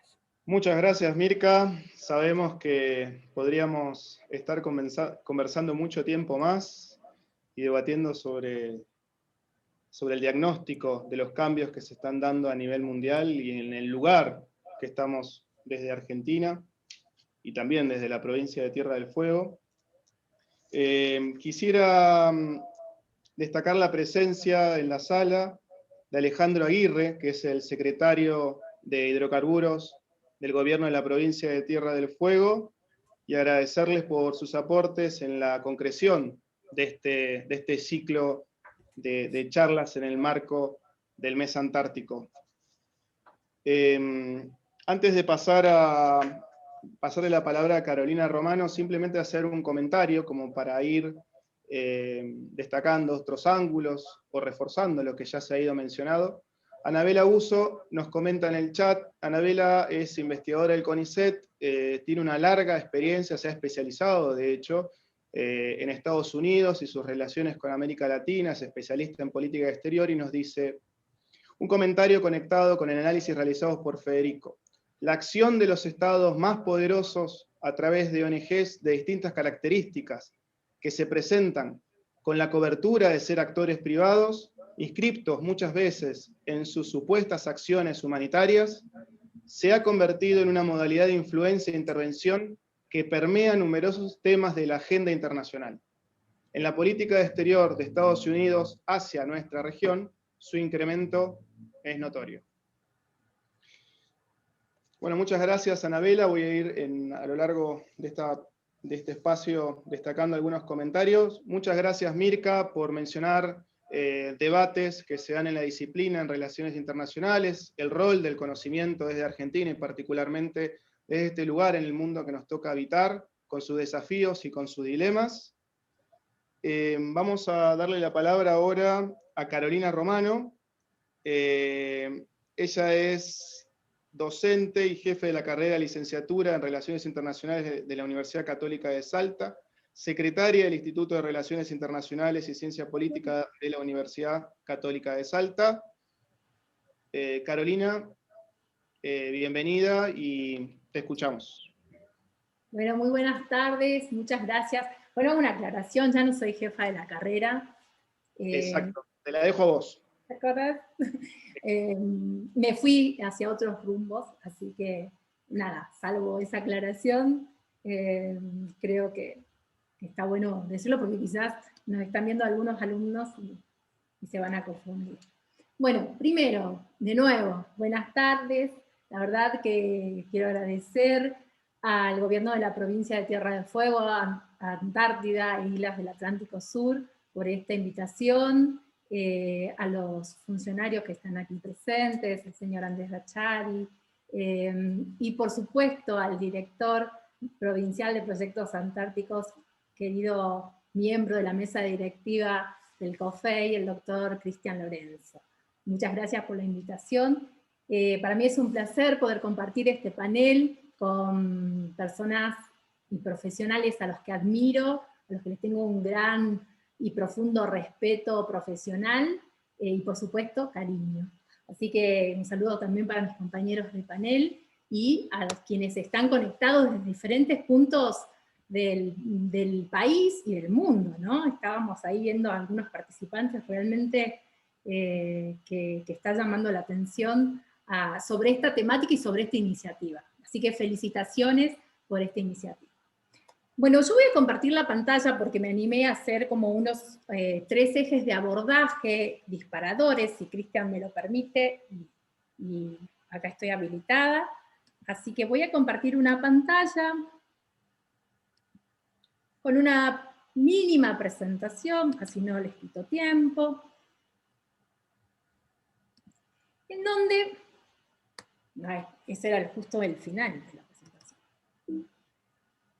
muchas gracias, Mirka. Sabemos que podríamos estar conversando mucho tiempo más y debatiendo sobre sobre el diagnóstico de los cambios que se están dando a nivel mundial y en el lugar que estamos desde Argentina y también desde la provincia de Tierra del Fuego. Quisiera destacar la presencia en la sala de Alejandro Aguirre, que es el secretario de Hidrocarburos del Gobierno de la provincia de Tierra del Fuego, y agradecerles por sus aportes en la concreción de este ciclo de charlas en el marco del mes antártico. Antes de pasarle la palabra a Carolina Romano, simplemente hacer un comentario como para ir destacando otros ángulos o reforzando lo que ya se ha ido mencionado. Anabela Uso nos comenta en el chat. Anabela es investigadora del CONICET, tiene una larga experiencia, se ha especializado, de hecho, en Estados Unidos y sus relaciones con América Latina, es especialista en política exterior, y nos dice un comentario conectado con el análisis realizado por Federico. La acción de los estados más poderosos a través de ONGs de distintas características que se presentan con la cobertura de ser actores privados, inscriptos muchas veces en sus supuestas acciones humanitarias, se ha convertido en una modalidad de influencia e intervención que permea numerosos temas de la agenda internacional. En la política exterior de Estados Unidos hacia nuestra región, su incremento es notorio. Bueno, muchas gracias, Anabela. Voy a ir a lo largo de este espacio destacando algunos comentarios. Muchas gracias, Mirka, por mencionar debates que se dan en la disciplina en relaciones internacionales, el rol del conocimiento desde Argentina y particularmente desde este lugar en el mundo que nos toca habitar, con sus desafíos y con sus dilemas. Vamos a darle la palabra ahora a Carolina Romano. Ella es docente y jefe de la carrera de licenciatura en Relaciones Internacionales de la Universidad Católica de Salta, secretaria del Instituto de Relaciones Internacionales y Ciencia Política de la Universidad Católica de Salta. Carolina, bienvenida y te escuchamos. Bueno, muy buenas tardes, muchas gracias. Bueno, una aclaración, ya no soy jefa de la carrera. Exacto, te la dejo a vos. ¿Te acuerdas? Me fui hacia otros rumbos, así que nada, salvo esa aclaración, creo que está bueno decirlo porque quizás nos están viendo algunos alumnos y se van a confundir. Bueno, primero, de nuevo, buenas tardes. La verdad que quiero agradecer al gobierno de la provincia de Tierra del Fuego, a Antártida e Islas del Atlántico Sur por esta invitación, a los funcionarios que están aquí presentes, el señor Andrés Rachari, y por supuesto al director provincial de proyectos antárticos, querido miembro de la mesa directiva del COFEI, el doctor Cristian Lorenzo. Muchas gracias por la invitación. Para mí es un placer poder compartir este panel con personas y profesionales a los que admiro, a los que les tengo un gran y profundo respeto profesional y por supuesto cariño. Así que un saludo también para mis compañeros de panel y a los quienes están conectados desde diferentes puntos del país y del mundo, ¿no? Estábamos ahí viendo a algunos participantes realmente que está llamando la atención sobre esta temática y sobre esta iniciativa. Así que felicitaciones por esta iniciativa. Bueno, yo voy a compartir la pantalla porque me animé a hacer como unos 3 ejes de abordaje disparadores, si Cristian me lo permite, y acá estoy habilitada. Así que voy a compartir una pantalla con una mínima presentación, así no les quito tiempo, en donde, ese era justo el final de la presentación.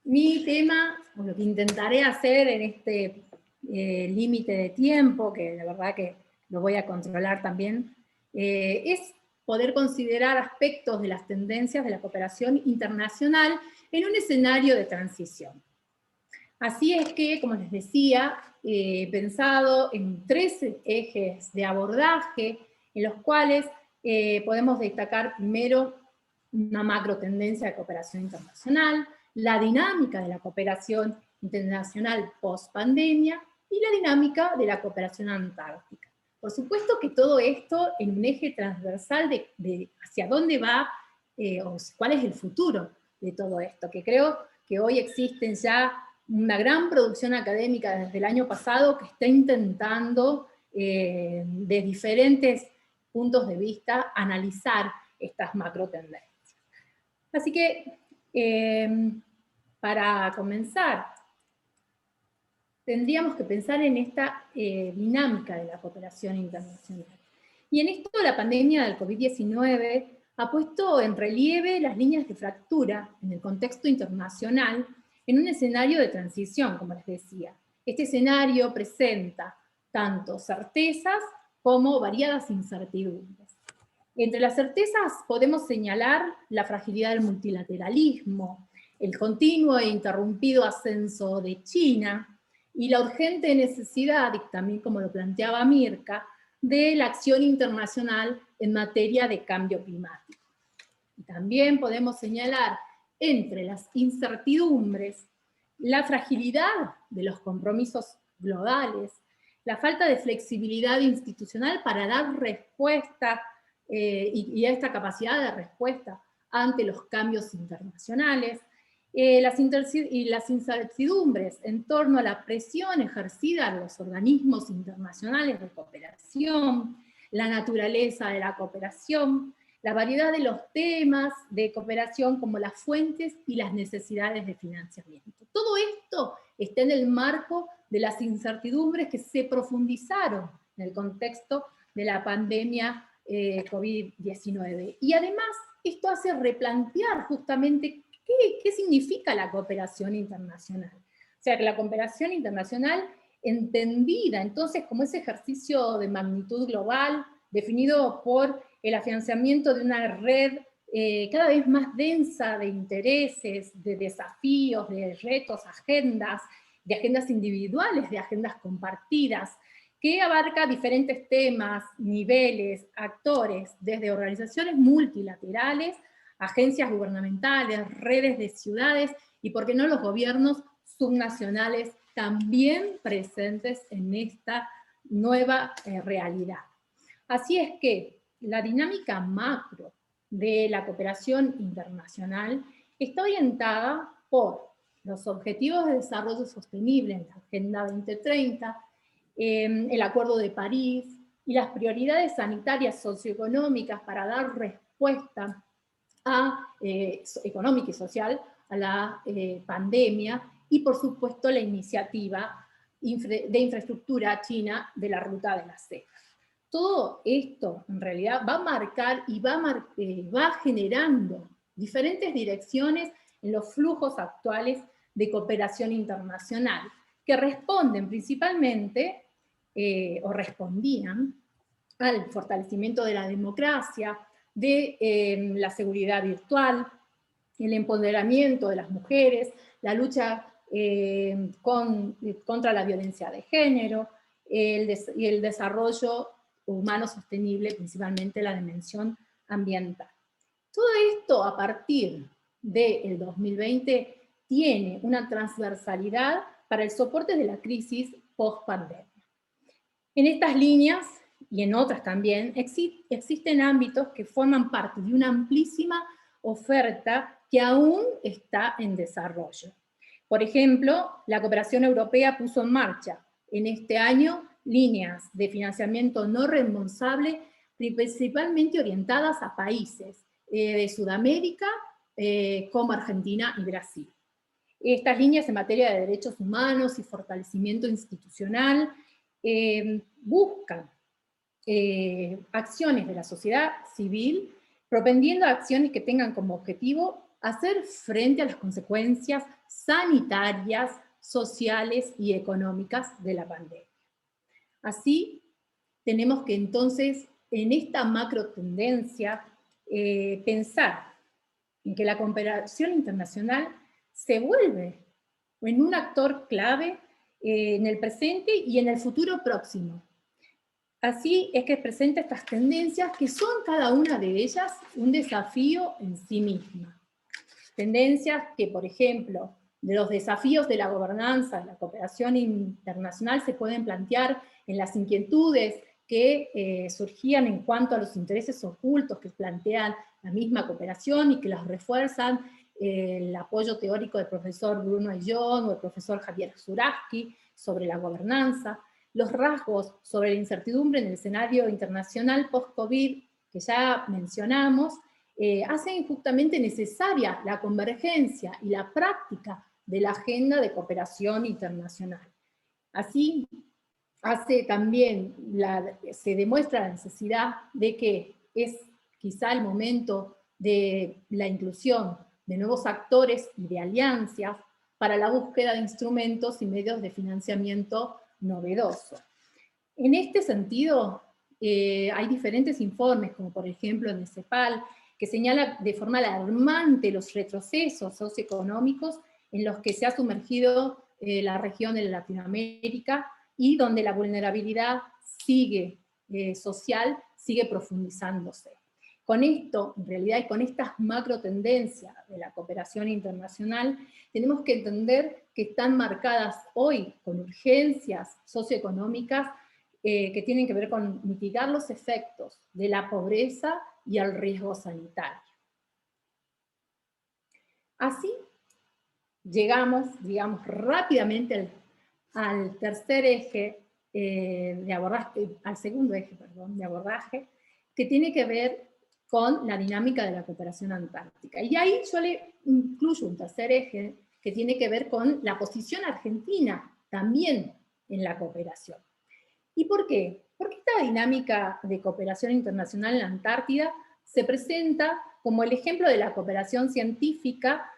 Mi tema, o lo que intentaré hacer en este límite de tiempo, que la verdad que lo voy a controlar también, es poder considerar aspectos de las tendencias de la cooperación internacional en un escenario de transición. Así es que, como les decía, he pensado en 3 ejes de abordaje en los cuales podemos destacar primero una macro tendencia de cooperación internacional, la dinámica de la cooperación internacional post-pandemia y la dinámica de la cooperación antártica. Por supuesto que todo esto en un eje transversal de hacia dónde va, o cuál es el futuro de todo esto, que creo que hoy existen ya una gran producción académica desde el año pasado que está intentando, de diferentes puntos de vista, analizar estas macro tendencias. Así que, para comenzar, tendríamos que pensar en esta dinámica de la cooperación internacional. Y en esto la pandemia del COVID-19 ha puesto en relieve las líneas de fractura en el contexto internacional en un escenario de transición, como les decía. Este escenario presenta tanto certezas como variadas incertidumbres. Entre las certezas podemos señalar la fragilidad del multilateralismo, el continuo e interrumpido ascenso de China, y la urgente necesidad, y también como lo planteaba Mirka, de la acción internacional en materia de cambio climático. Y también podemos señalar entre las incertidumbres la fragilidad de los compromisos globales, la falta de flexibilidad institucional para dar respuesta y a esta capacidad de respuesta ante los cambios internacionales, y las incertidumbres en torno a la presión ejercida a los organismos internacionales de cooperación, la naturaleza de la cooperación, la variedad de los temas de cooperación como las fuentes y las necesidades de financiamiento. Todo esto está en el marco de las incertidumbres que se profundizaron en el contexto de la pandemia COVID-19. Y además esto hace replantear justamente ¿qué significa la cooperación internacional? O sea, que la cooperación internacional entendida entonces como ese ejercicio de magnitud global, definido por el afianzamiento de una red cada vez más densa de intereses, de desafíos, de retos, de agendas individuales, de agendas compartidas, que abarca diferentes temas, niveles, actores, desde organizaciones multilaterales, agencias gubernamentales, redes de ciudades, y por qué no los gobiernos subnacionales también presentes en esta nueva realidad. Así es que la dinámica macro de la cooperación internacional está orientada por los Objetivos de Desarrollo Sostenible en la Agenda 2030, el Acuerdo de París y las prioridades sanitarias socioeconómicas para dar respuesta económica y social a la pandemia, y por supuesto la iniciativa de infraestructura china de la Ruta de la Seda. Todo esto en realidad va a marcar y va generando diferentes direcciones en los flujos actuales de cooperación internacional, que responden principalmente, o respondían, al fortalecimiento de la democracia, de la seguridad virtual, el empoderamiento de las mujeres, la lucha contra la violencia de género, y el desarrollo humano sostenible, principalmente la dimensión ambiental. Todo esto a partir del 2020 tiene una transversalidad para el soporte de la crisis post-pandemia. En estas líneas, y en otras también, existen ámbitos que forman parte de una amplísima oferta que aún está en desarrollo. Por ejemplo, la cooperación europea puso en marcha en este año líneas de financiamiento no reembolsable, principalmente orientadas a países de Sudamérica, como Argentina y Brasil. Estas líneas en materia de derechos humanos y fortalecimiento institucional buscan acciones de la sociedad civil, propendiendo a acciones que tengan como objetivo hacer frente a las consecuencias sanitarias, sociales y económicas de la pandemia. Así, tenemos que entonces, en esta macro tendencia, pensar en que la cooperación internacional se vuelve en un actor clave en el presente y en el futuro próximo. Así es que presenta estas tendencias que son cada una de ellas un desafío en sí misma. Tendencias que, por ejemplo, de los desafíos de la gobernanza, de la cooperación internacional se pueden plantear en las inquietudes que surgían en cuanto a los intereses ocultos que plantean la misma cooperación y que las refuerzan el apoyo teórico del profesor Bruno Ayllón o el profesor Javier Zuraski sobre la gobernanza, los rasgos sobre la incertidumbre en el escenario internacional post-COVID que ya mencionamos, hacen justamente necesaria la convergencia y la práctica de la agenda de cooperación internacional. Así, se demuestra la necesidad de que es quizá el momento de la inclusión de nuevos actores y de alianzas para la búsqueda de instrumentos y medios de financiamiento novedosos. En este sentido, hay diferentes informes, como por ejemplo en el CEPAL, que señala de forma alarmante los retrocesos socioeconómicos en los que se ha sumergido la región de Latinoamérica y donde la vulnerabilidad social sigue profundizándose. Con esto, en realidad, y con estas macro tendencias de la cooperación internacional, tenemos que entender que están marcadas hoy con urgencias socioeconómicas que tienen que ver con mitigar los efectos de la pobreza y el riesgo sanitario. Así, llegamos, digamos, rápidamente al tercer eje de abordaje, al segundo eje, perdón, de abordaje, que tiene que ver con la dinámica de la cooperación antártica. Y ahí yo le incluyo un tercer eje que tiene que ver con la posición argentina también en la cooperación. ¿Y por qué? Porque esta dinámica de cooperación internacional en la Antártida se presenta como el ejemplo de la cooperación científica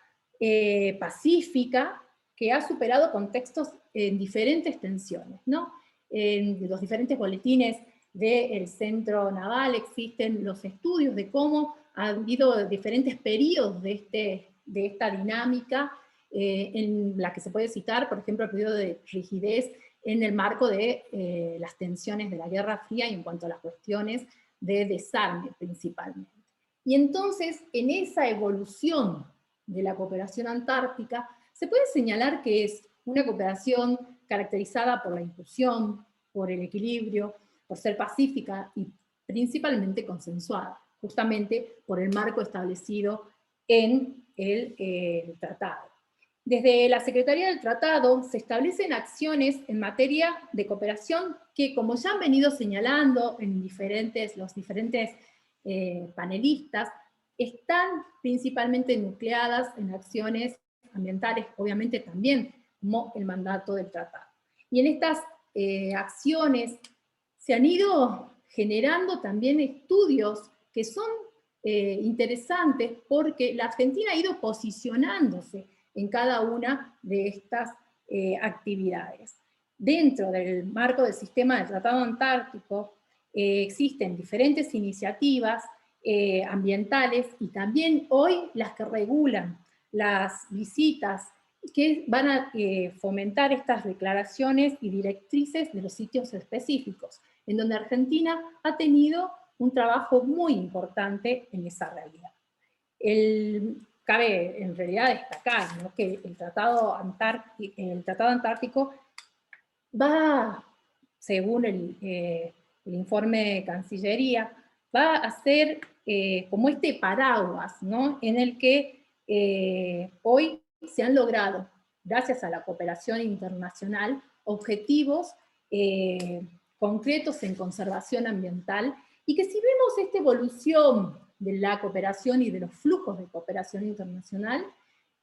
pacífica que ha superado contextos en diferentes tensiones, ¿no? En los diferentes boletines del Centro Naval existen los estudios de cómo ha habido diferentes periodos de esta dinámica, en la que se puede citar, por ejemplo, el periodo de rigidez en el marco de las tensiones de la Guerra Fría y en cuanto a las cuestiones de desarme principalmente. Y entonces, en esa evolución de la cooperación antártica, se puede señalar que es una cooperación caracterizada por la inclusión, por el equilibrio, por ser pacífica y principalmente consensuada, justamente por el marco establecido en el tratado. Desde la Secretaría del Tratado se establecen acciones en materia de cooperación que, como ya han venido señalando en los diferentes panelistas, están principalmente nucleadas en acciones ambientales, obviamente también como el mandato del tratado. Y en estas acciones se han ido generando también estudios que son interesantes porque la Argentina ha ido posicionándose en cada una de estas actividades. Dentro del marco del sistema del Tratado Antártico existen diferentes iniciativas ambientales y también hoy las que regulan las visitas que van a fomentar estas declaraciones y directrices de los sitios específicos, en donde Argentina ha tenido un trabajo muy importante en esa realidad. Cabe en realidad destacar, ¿no?, que el Tratado Antártico va, según el informe de Cancillería, va a ser como este paraguas, ¿no?, en el que hoy se han logrado, gracias a la cooperación internacional, objetivos concretos en conservación ambiental, y que si vemos esta evolución de la cooperación y de los flujos de cooperación internacional,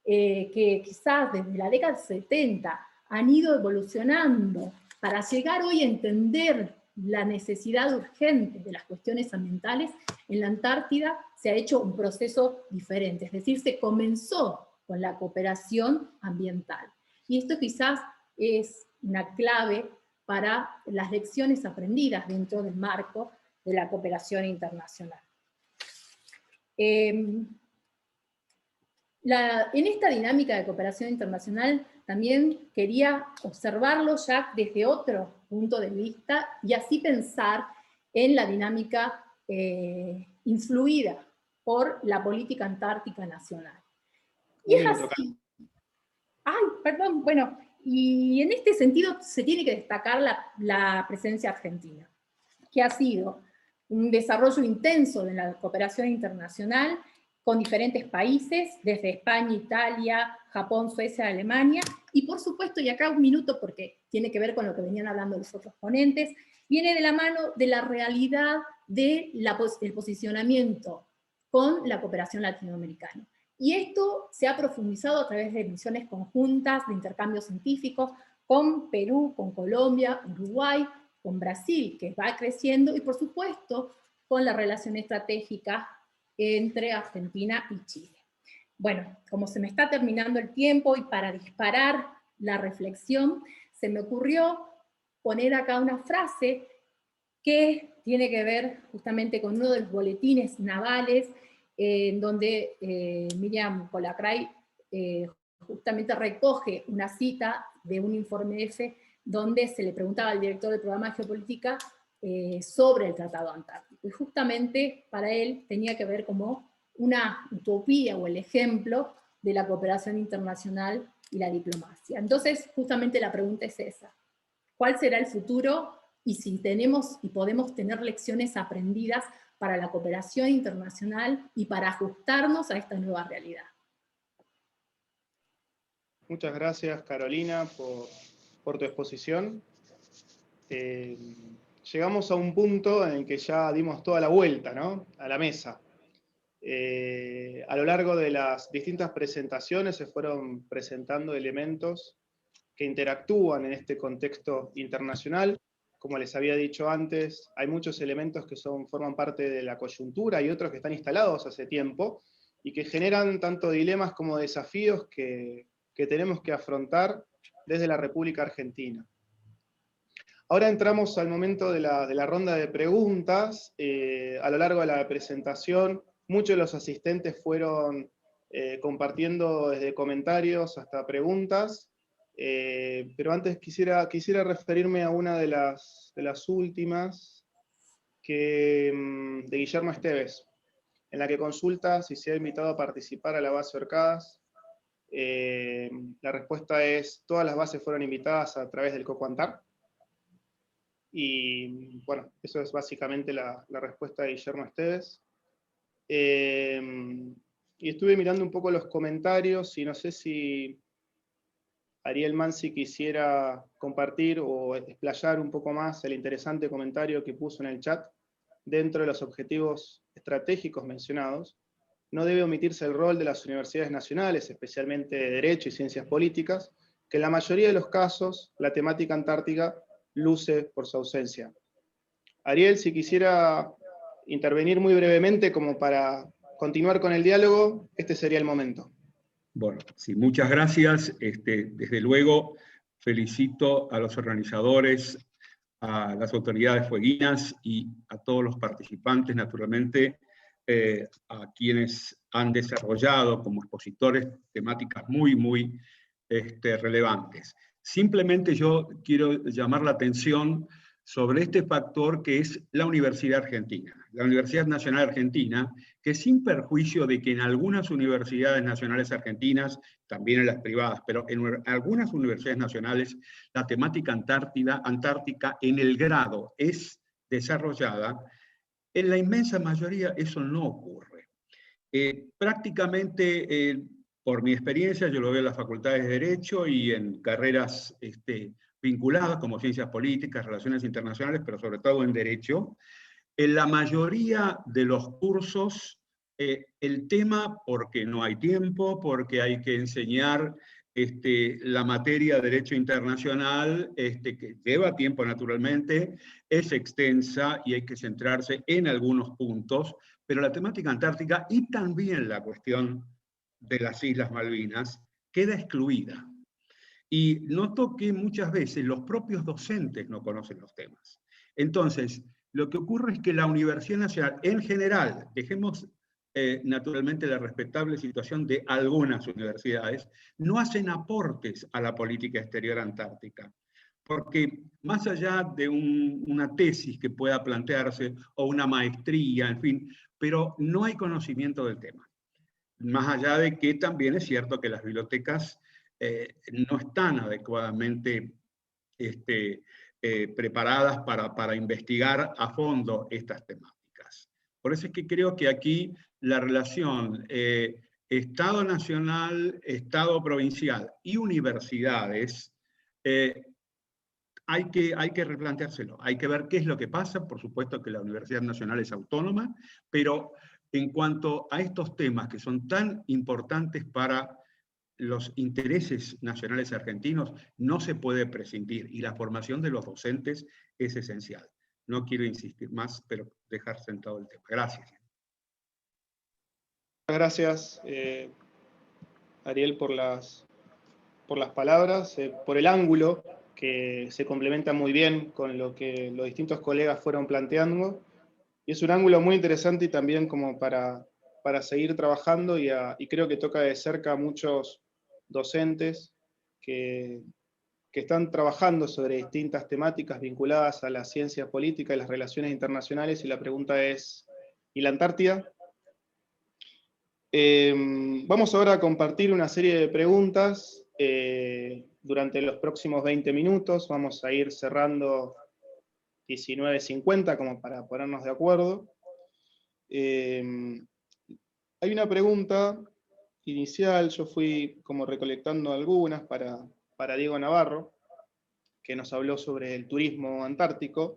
que quizás desde la década del 70 han ido evolucionando para llegar hoy a entender la necesidad urgente de las cuestiones ambientales, en la Antártida se ha hecho un proceso diferente, es decir, se comenzó con la cooperación ambiental. Y esto quizás es una clave para las lecciones aprendidas dentro del marco de la cooperación internacional. En esta dinámica de cooperación internacional también quería observarlo ya desde otro punto de vista y así pensar en la dinámica influida por la política antártica nacional. Y es así. Ay, perdón, bueno, y en este sentido se tiene que destacar la presencia argentina. que ha sido un desarrollo intenso de la cooperación internacional con diferentes países, desde España, Italia, Japón, Suecia, Alemania, y por supuesto, y acá un minuto porque tiene que ver con lo que venían hablando los otros ponentes, viene de la mano de la realidad del posicionamiento con la cooperación latinoamericana. Y esto se ha profundizado a través de misiones conjuntas, de intercambios científicos, con Perú, con Colombia, Uruguay, con Brasil, que va creciendo, y por supuesto, con la relación estratégica entre Argentina y Chile. Bueno, como se me está terminando el tiempo, y para disparar la reflexión, se me ocurrió poner acá una frase que tiene que ver justamente con uno de los boletines navales, en donde Miriam Colacray justamente recoge una cita de un informe F, donde se le preguntaba al director del programa de geopolítica sobre el Tratado Antártico. Y justamente para él tenía que ver como una utopía o el ejemplo de la cooperación internacional y la diplomacia. Entonces, justamente la pregunta es esa. ¿Cuál será el futuro? Y si tenemos y podemos tener lecciones aprendidas para la cooperación internacional y para ajustarnos a esta nueva realidad. Muchas gracias, Carolina, por tu exposición. Llegamos a un punto en el que ya dimos toda la vuelta, ¿no?, a la mesa. A lo largo de las distintas presentaciones se fueron presentando elementos que interactúan en este contexto internacional. Como les había dicho antes, hay muchos elementos que forman parte de la coyuntura y otros que están instalados hace tiempo y que generan tanto dilemas como desafíos que tenemos que afrontar desde la República Argentina. Ahora entramos al momento de la ronda de preguntas. A lo largo de la presentación, muchos de los asistentes fueron compartiendo desde comentarios hasta preguntas. Pero antes quisiera referirme a una de las últimas, de Guillermo Esteves, en la que consulta si se ha invitado a participar a la base Orcadas. La respuesta es: todas las bases fueron invitadas a través del COCOANTAR. Y bueno, eso es básicamente la respuesta de Guillermo Esteves. Y estuve mirando un poco los comentarios y no sé si Ariel Mansi quisiera compartir o explayar un poco más el interesante comentario que puso en el chat. Dentro de los objetivos estratégicos mencionados, no debe omitirse el rol de las universidades nacionales, especialmente de Derecho y Ciencias Políticas, que en la mayoría de los casos la temática antártica luce por su ausencia. Ariel, si quisiera intervenir muy brevemente como para continuar con el diálogo, este sería el momento. Bueno, sí, muchas gracias. Desde luego, felicito a los organizadores, a las autoridades fueguinas y a todos los participantes, naturalmente, a quienes han desarrollado como expositores temáticas muy relevantes. Simplemente yo quiero llamar la atención sobre este factor que es la Universidad Argentina, la Universidad Nacional Argentina, que sin perjuicio de que en algunas universidades nacionales argentinas, también en las privadas, pero en algunas universidades nacionales, la temática antártica en el grado es desarrollada, en la inmensa mayoría eso no ocurre. Prácticamente, por mi experiencia, yo lo veo en las facultades de Derecho y en carreras vinculadas como Ciencias Políticas, Relaciones Internacionales, pero sobre todo en Derecho, en la mayoría de los cursos, el tema, porque no hay tiempo, porque hay que enseñar la materia de Derecho Internacional, que lleva tiempo naturalmente, es extensa y hay que centrarse en algunos puntos, pero la temática antártica y también la cuestión de las Islas Malvinas queda excluida. Y noto que muchas veces los propios docentes no conocen los temas. Entonces, lo que ocurre es que la Universidad Nacional, en general, dejemos naturalmente la respetable situación de algunas universidades, no hacen aportes a la política exterior antártica. Porque más allá de una tesis que pueda plantearse, o una maestría, en fin, pero no hay conocimiento del tema. Más allá de que también es cierto que las bibliotecas no están adecuadamente preparadas para investigar a fondo estas temáticas. Por eso es que creo que aquí la relación Estado nacional, Estado provincial y universidades hay que replanteárselo, hay que ver qué es lo que pasa. Por supuesto que la Universidad Nacional es autónoma, pero en cuanto a estos temas que son tan importantes para los intereses nacionales argentinos, no se puede prescindir, y la formación de los docentes es esencial. No quiero insistir más, pero dejar sentado el tema. Gracias. Gracias, Ariel, por las palabras, por el ángulo que se complementa muy bien con lo que los distintos colegas fueron planteando. Y es un ángulo muy interesante y también como para seguir trabajando, y creo que toca de cerca a muchos docentes que están trabajando sobre distintas temáticas vinculadas a la ciencia política y las relaciones internacionales, y la pregunta es, ¿y la Antártida? Vamos ahora a compartir una serie de preguntas durante los próximos 20 minutos. Vamos a ir cerrando 19:50 como para ponernos de acuerdo. Hay una pregunta inicial, yo fui como recolectando algunas para Diego Navarro, que nos habló sobre el turismo antártico.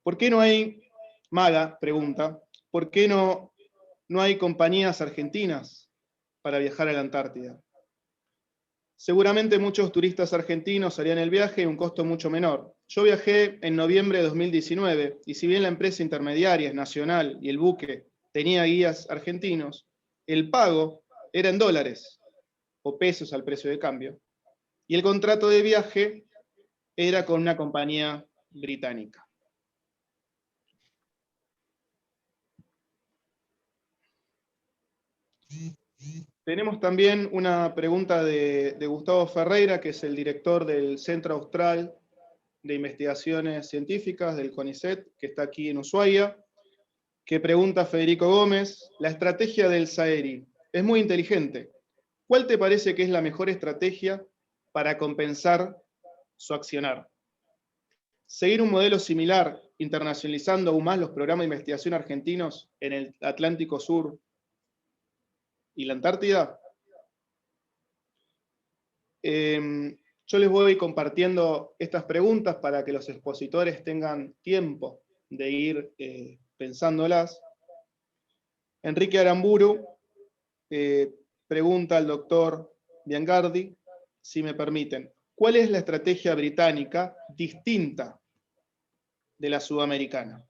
¿Por qué no hay, Maga pregunta, ¿por qué no hay compañías argentinas para viajar a la Antártida? Seguramente muchos turistas argentinos harían el viaje a un costo mucho menor. Yo viajé en noviembre de 2019, y si bien la empresa intermediaria es nacional y el buque tenía guías argentinos, el pago era en dólares o pesos al precio de cambio, y el contrato de viaje era con una compañía británica. Tenemos también una pregunta de Gustavo Ferreira, que es el director del Centro Austral de Investigaciones Científicas del CONICET, que está aquí en Ushuaia, que pregunta a Federico Gómez: la estrategia del SAERI es muy inteligente. ¿Cuál te parece que es la mejor estrategia para compensar su accionar? ¿Seguir un modelo similar, internacionalizando aún más los programas de investigación argentinos en el Atlántico Sur y la Antártida? Yo les voy compartiendo estas preguntas para que los expositores tengan tiempo de ir pensándolas. Enrique Aramburu pregunta al doctor Biangardi, si me permiten, ¿cuál es la estrategia británica distinta de la sudamericana?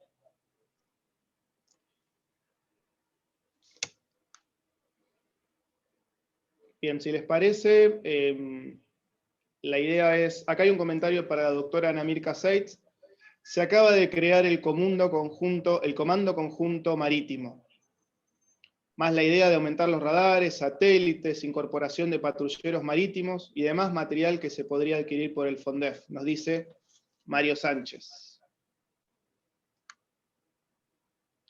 Bien, si les parece, la idea es, acá hay un comentario para la doctora Ana Mirka Seitz: se acaba de crear el Comando Conjunto Marítimo, más la idea de aumentar los radares, satélites, incorporación de patrulleros marítimos y demás material que se podría adquirir por el FONDEF, nos dice Mario Sánchez.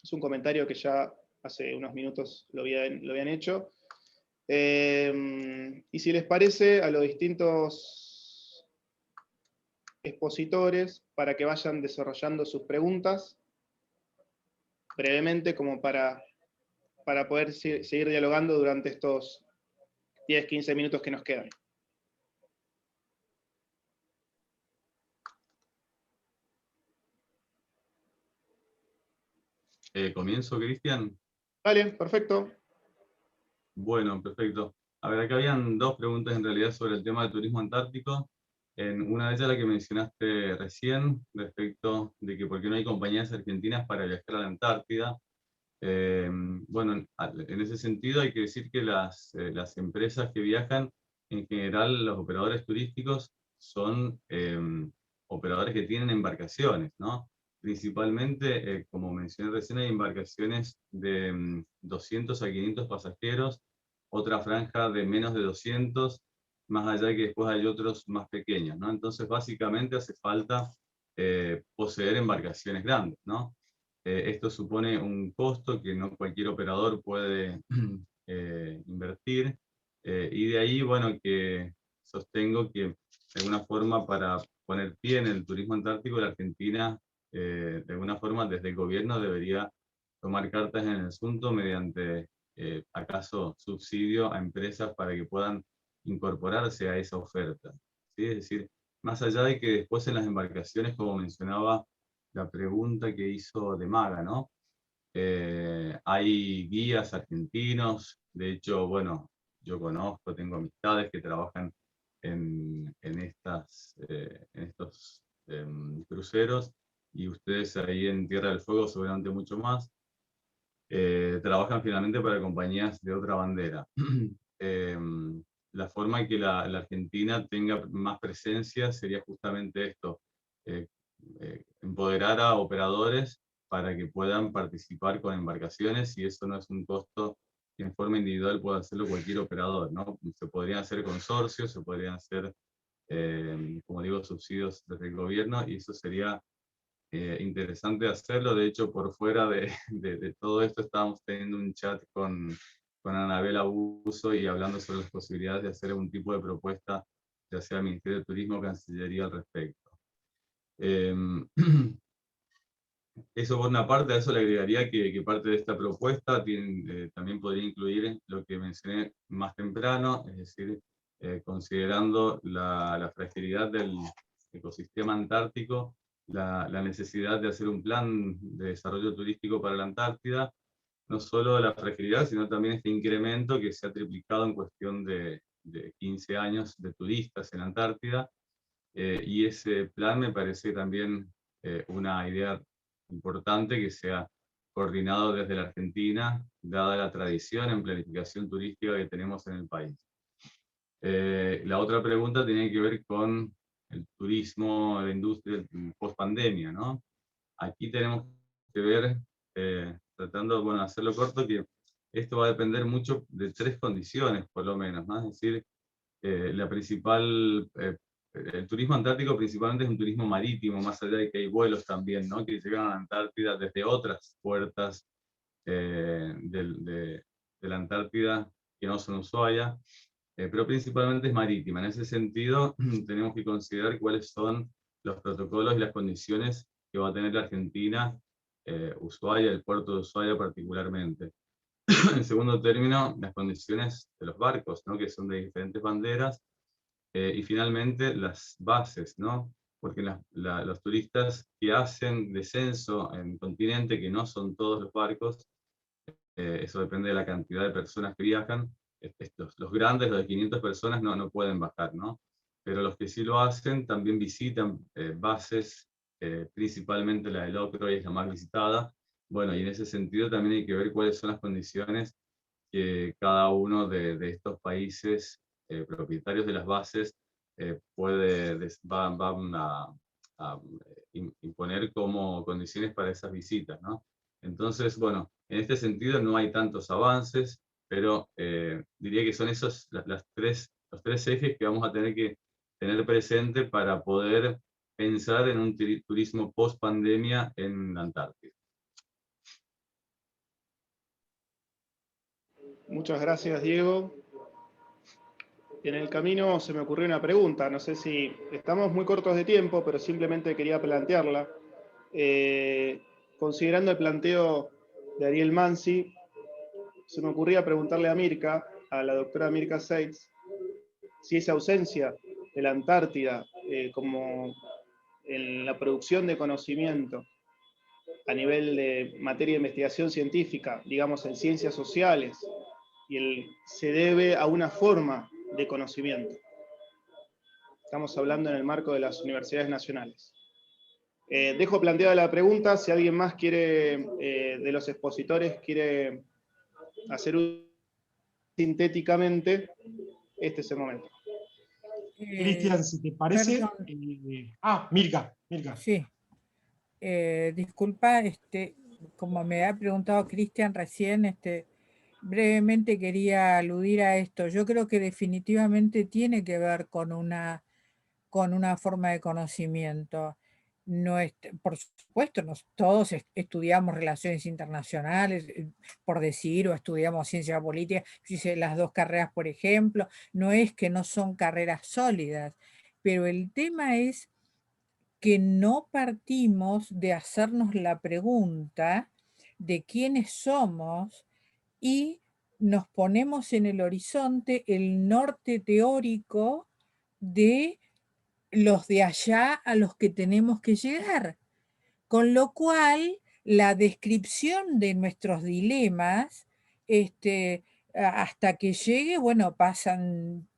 Es un comentario que ya hace unos minutos lo habían hecho. Y si les parece, a los distintos expositores, para que vayan desarrollando sus preguntas brevemente, como para poder seguir dialogando durante estos 10-15 minutos que nos quedan. ¿Comienzo, Cristian? Dale, perfecto. Bueno, perfecto. A ver, acá habían dos preguntas en realidad sobre el tema del turismo antártico. Una de ellas la que mencionaste recién, respecto de que por qué no hay compañías argentinas para viajar a la Antártida. Bueno, en ese sentido hay que decir que las empresas que viajan, en general los operadores turísticos, son operadores que tienen embarcaciones, ¿no? Principalmente, como mencioné recién, hay embarcaciones de 200 a 500 pasajeros, otra franja de menos de 200, más allá de que después hay otros más pequeños, ¿no? Entonces, básicamente hace falta poseer embarcaciones grandes, ¿no? Esto supone un costo que no cualquier operador puede invertir, y de ahí, bueno, que sostengo que de alguna forma para poner pie en el turismo antártico, la Argentina, de alguna forma, desde el gobierno debería tomar cartas en el asunto mediante, acaso, subsidio a empresas para que puedan incorporarse a esa oferta, ¿sí? Es decir, más allá de que después en las embarcaciones, como mencionaba la pregunta que hizo de Maga, ¿no? Hay guías argentinos, de hecho, bueno, yo conozco, tengo amistades que trabajan en estos cruceros, y ustedes ahí en Tierra del Fuego seguramente mucho más, trabajan finalmente para compañías de otra bandera. La forma en que la Argentina tenga más presencia sería justamente esto, empoderar a operadores para que puedan participar con embarcaciones, y eso no es un costo que en forma individual pueda hacerlo cualquier operador, ¿no? Se podrían hacer consorcios, se podrían hacer, como digo, subsidios desde el gobierno, y eso sería interesante hacerlo. De hecho, por fuera de todo esto, estábamos teniendo un chat con Anabel Abuso y hablando sobre las posibilidades de hacer algún tipo de propuesta, ya sea al Ministerio de Turismo o Cancillería al respecto. Eso por una parte. A eso le agregaría que parte de esta propuesta también podría incluir lo que mencioné más temprano, es decir, considerando la fragilidad del ecosistema antártico, la necesidad de hacer un plan de desarrollo turístico para la Antártida, no solo la fragilidad, sino también este incremento que se ha triplicado en cuestión de 15 años de turistas en la Antártida, y ese plan me parece también una idea importante que sea coordinado desde la Argentina, dada la tradición en planificación turística que tenemos en el país. La otra pregunta tiene que ver con el turismo, la industria post pandemia, ¿no? Aquí tenemos que ver, tratando, bueno, de hacerlo corto, que esto va a depender mucho de tres condiciones, por lo menos, ¿no? Es decir, la principal, el turismo antártico principalmente es un turismo marítimo, más allá de que hay vuelos también, ¿no? Que llegan a la Antártida desde otras puertas de la Antártida que no son Ushuaia, pero principalmente es marítima. En ese sentido, tenemos que considerar cuáles son los protocolos y las condiciones que va a tener la Argentina, Ushuaia, el puerto de Ushuaia particularmente. En segundo término, las condiciones de los barcos, ¿no? Que son de diferentes banderas, y finalmente las bases, ¿no? Porque los turistas que hacen descenso en el continente, que no son todos los barcos, eso depende de la cantidad de personas que viajan, los grandes, los de 500 personas, no pueden bajar, ¿no? Pero los que sí lo hacen también visitan bases, principalmente la de Locro, y es la más visitada. Bueno, y en ese sentido también hay que ver cuáles son las condiciones que cada uno de estos países propietarios de las bases van a imponer como condiciones para esas visitas, ¿no? Entonces, bueno, en este sentido no hay tantos avances, pero diría que son esos los tres ejes que vamos a tener que tener presente para poder pensar en un turismo post pandemia en la Antártida. Muchas gracias, Diego. En el camino se me ocurrió una pregunta, no sé si estamos muy cortos de tiempo, pero simplemente quería plantearla. Considerando el planteo de Ariel Mansi, se me ocurría preguntarle a Mirka, a la doctora Mirka Seitz, si esa ausencia de la Antártida, como en la producción de conocimiento a nivel de materia de investigación científica, digamos en ciencias sociales, se debe a una forma de conocimiento. Estamos hablando en el marco de las universidades nacionales. Dejo planteada la pregunta, si alguien más quiere, de los expositores, quiere hacer sintéticamente, este es el momento. Cristian, si te parece. Mirka. Sí. Disculpa, como me ha preguntado Cristian recién, brevemente quería aludir a esto. Yo creo que definitivamente tiene que ver con una forma de conocimiento. No por supuesto, todos estudiamos relaciones internacionales, por decir, o estudiamos ciencia política, hice las dos carreras, por ejemplo. No es que no son carreras sólidas, pero el tema es que no partimos de hacernos la pregunta de quiénes somos y nos ponemos en el horizonte el norte teórico de los de allá a los que tenemos que llegar. Con lo cual, la descripción de nuestros dilemas, hasta que llegue, bueno, pasan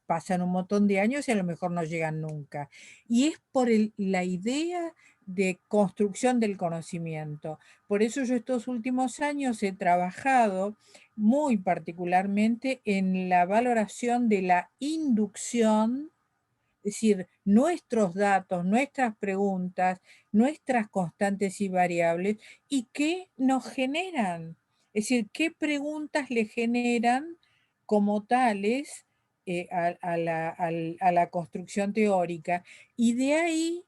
un montón de años y a lo mejor no llegan nunca. Y es por la idea de construcción del conocimiento. Por eso yo estos últimos años he trabajado muy particularmente en la valoración de la inducción, es decir, nuestros datos, nuestras preguntas, nuestras constantes y variables, y qué nos generan. Es decir, qué preguntas le generan como tales a la construcción teórica. Y de ahí,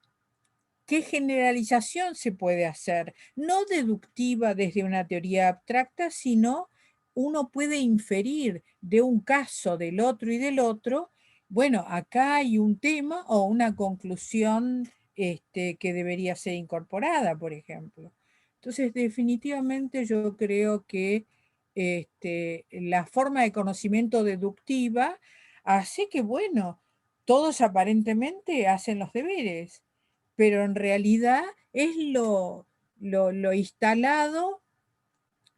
¿qué generalización se puede hacer? No deductiva desde una teoría abstracta, sino uno puede inferir de un caso, del otro y del otro, bueno, acá hay un tema o una conclusión que debería ser incorporada, por ejemplo. Entonces, definitivamente yo creo que la forma de conocimiento deductiva hace que, bueno, todos aparentemente hacen los deberes, pero en realidad es lo instalado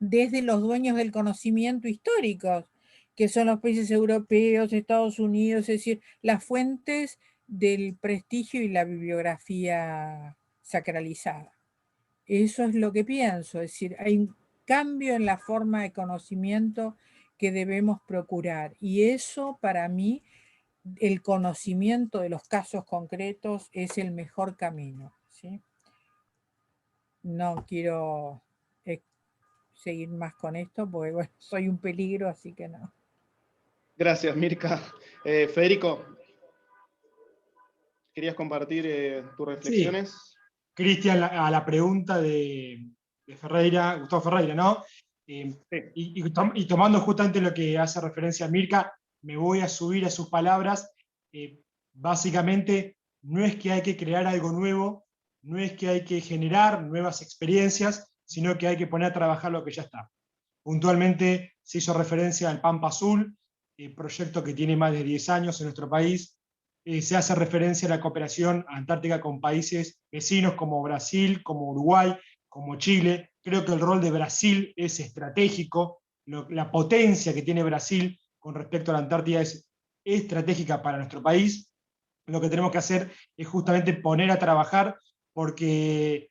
desde los dueños del conocimiento históricos, que son los países europeos, Estados Unidos, es decir, las fuentes del prestigio y la bibliografía sacralizada. Eso es lo que pienso, es decir, hay un cambio en la forma de conocimiento que debemos procurar, y eso para mí, el conocimiento de los casos concretos es el mejor camino, ¿sí? No quiero seguir más con esto porque, bueno, soy un peligro, así que no. Gracias, Mirka. Federico, ¿querías compartir tus reflexiones? Sí, Cristian, a la pregunta de Ferreira, Gustavo Ferreira, ¿no? Sí. Y tomando justamente lo que hace referencia a Mirka, me voy a subir a sus palabras. Básicamente, no es que hay que crear algo nuevo, no es que hay que generar nuevas experiencias, sino que hay que poner a trabajar lo que ya está. Puntualmente se hizo referencia al Pampa Azul, proyecto que tiene más de 10 años en nuestro país. Se hace referencia a la cooperación antártica con países vecinos como Brasil, como Uruguay, como Chile. Creo que el rol de Brasil es estratégico. La potencia que tiene Brasil con respecto a la Antártida es estratégica para nuestro país. Lo que tenemos que hacer es justamente poner a trabajar, porque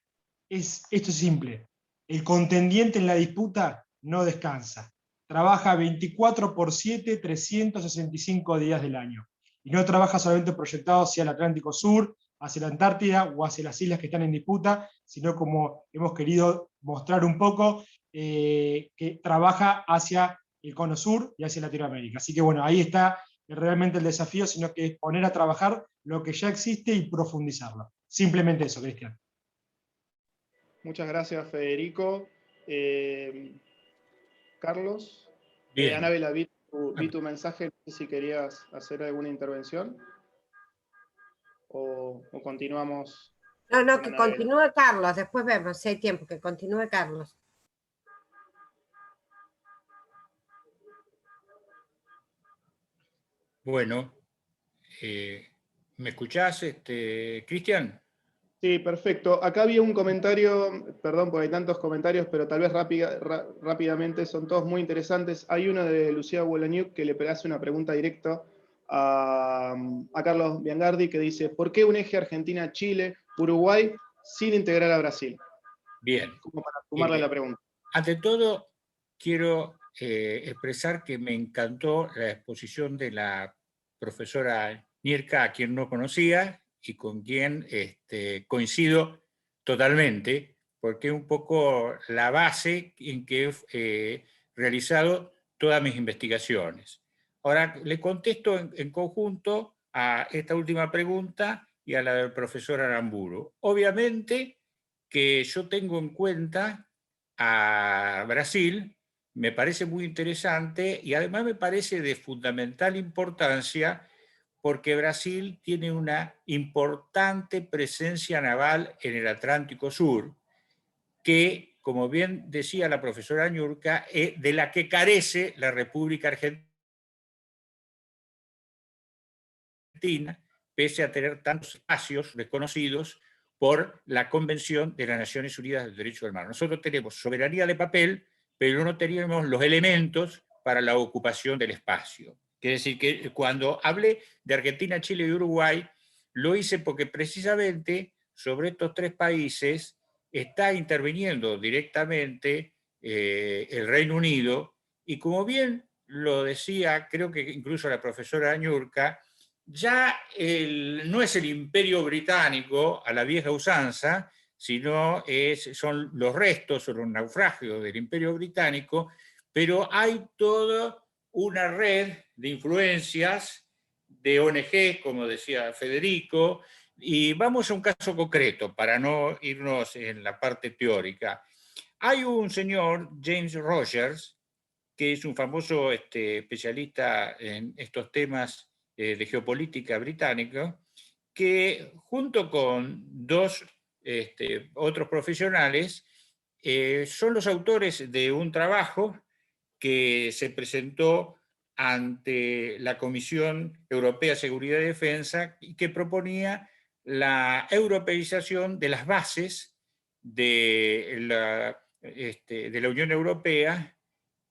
esto es simple. El contendiente en la disputa no descansa. Trabaja 24/7, 365 días del año. Y no trabaja solamente proyectado hacia el Atlántico Sur, hacia la Antártida o hacia las islas que están en disputa, sino, como hemos querido mostrar un poco, que trabaja hacia el Cono Sur y hacia Latinoamérica. Así que bueno, ahí está realmente el desafío, sino que es poner a trabajar lo que ya existe y profundizarlo. Simplemente eso, Cristian. Muchas gracias, Federico. Carlos, Anabela, vi tu mensaje, no sé si querías hacer alguna intervención o continuamos. No, que continúe Carlos, después vemos si hay tiempo, que continúe Carlos. Bueno, ¿me escuchás, Cristian? Sí, perfecto. Acá había un comentario, perdón porque hay tantos comentarios, pero tal vez rápidamente, son todos muy interesantes. Hay uno de Lucía Bolaniuk que le hace una pregunta directa a Carlos Biangardi, que dice: ¿por qué un eje Argentina-Chile, Uruguay, sin integrar a Brasil? Bien. Como para sumarle la pregunta. Ante todo, quiero expresar que me encantó la exposición de la profesora Nierka, a quien no conocía y con quien coincido totalmente, porque es un poco la base en que he realizado todas mis investigaciones. Ahora, le contesto en conjunto a esta última pregunta y a la del profesor Aramburu. Obviamente que yo tengo en cuenta a Brasil, me parece muy interesante y además me parece de fundamental importancia porque Brasil tiene una importante presencia naval en el Atlántico Sur, que, como bien decía la profesora Niurka, de la que carece la República Argentina, pese a tener tantos espacios reconocidos por la Convención de las Naciones Unidas del Derecho del Mar. Nosotros tenemos soberanía de papel, pero no tenemos los elementos para la ocupación del espacio. Quiere decir que cuando hablé de Argentina, Chile y Uruguay, lo hice porque precisamente sobre estos tres países está interviniendo directamente el Reino Unido, y como bien lo decía, creo que incluso la profesora Niurka, ya no es el imperio británico a la vieja usanza, sino son los restos o los naufragios del imperio británico, pero hay toda una red de influencias, de ONG, como decía Federico, y vamos a un caso concreto para no irnos en la parte teórica. Hay un señor, James Rogers, que es un famoso especialista en estos temas de geopolítica británico, que junto con dos otros profesionales son los autores de un trabajo que se presentó ante la Comisión Europea de Seguridad y Defensa y que proponía la europeización de las bases de la Unión Europea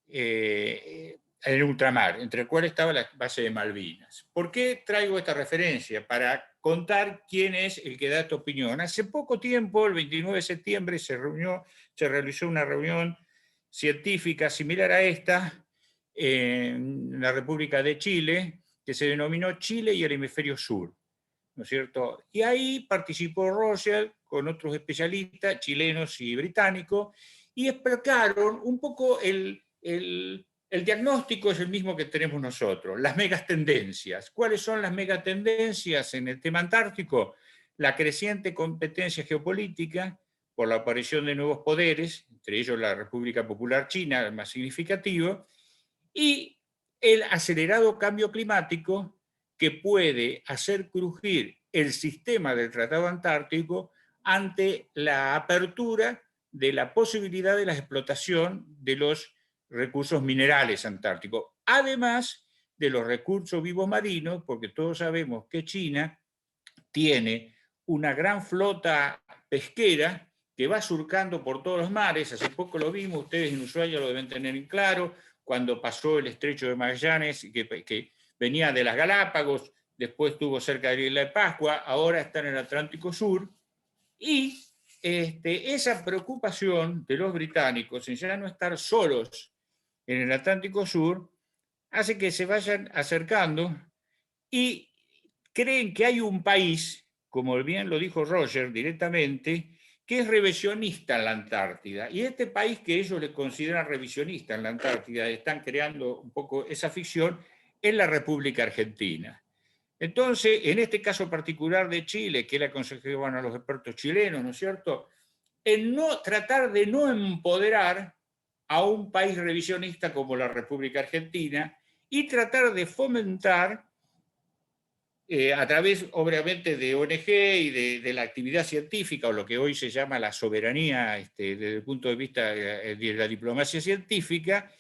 en el ultramar, entre el cual estaba la base de Malvinas. ¿Por qué traigo esta referencia? Para contar quién es el que da esta opinión. Hace poco tiempo, el 29 de septiembre, se realizó una reunión científica similar a esta en la República de Chile, que se denominó Chile y el Hemisferio Sur, ¿no es cierto? Y ahí participó Roger con otros especialistas chilenos y británicos, y explicaron un poco el diagnóstico es el mismo que tenemos nosotros, las megatendencias. ¿Cuáles son las megatendencias en el tema antártico? La creciente competencia geopolítica por la aparición de nuevos poderes, entre ellos la República Popular China, el más significativo, y el acelerado cambio climático que puede hacer crujir el sistema del Tratado Antártico ante la apertura de la posibilidad de la explotación de los recursos minerales antárticos, además de los recursos vivos marinos, porque todos sabemos que China tiene una gran flota pesquera que va surcando por todos los mares. Hace poco lo vimos, ustedes en Ushuaia lo deben tener en claro, cuando pasó el estrecho de Magallanes, que venía de las Galápagos, después estuvo cerca de la Isla de Pascua, ahora está en el Atlántico Sur, y esa preocupación de los británicos en ya no estar solos en el Atlántico Sur hace que se vayan acercando y creen que hay un país, como bien lo dijo Roger directamente, que es revisionista en la Antártida. Y este país que ellos le consideran revisionista en la Antártida, están creando un poco esa ficción, es la República Argentina. Entonces, en este caso particular de Chile, que le aconsejaban a los expertos chilenos, ¿no es cierto?, en tratar de no empoderar a un país revisionista como la República Argentina y tratar de fomentar a través, obviamente, de ONG y de la actividad científica, o lo que hoy se llama la soberanía desde el punto de vista de la diplomacia científica,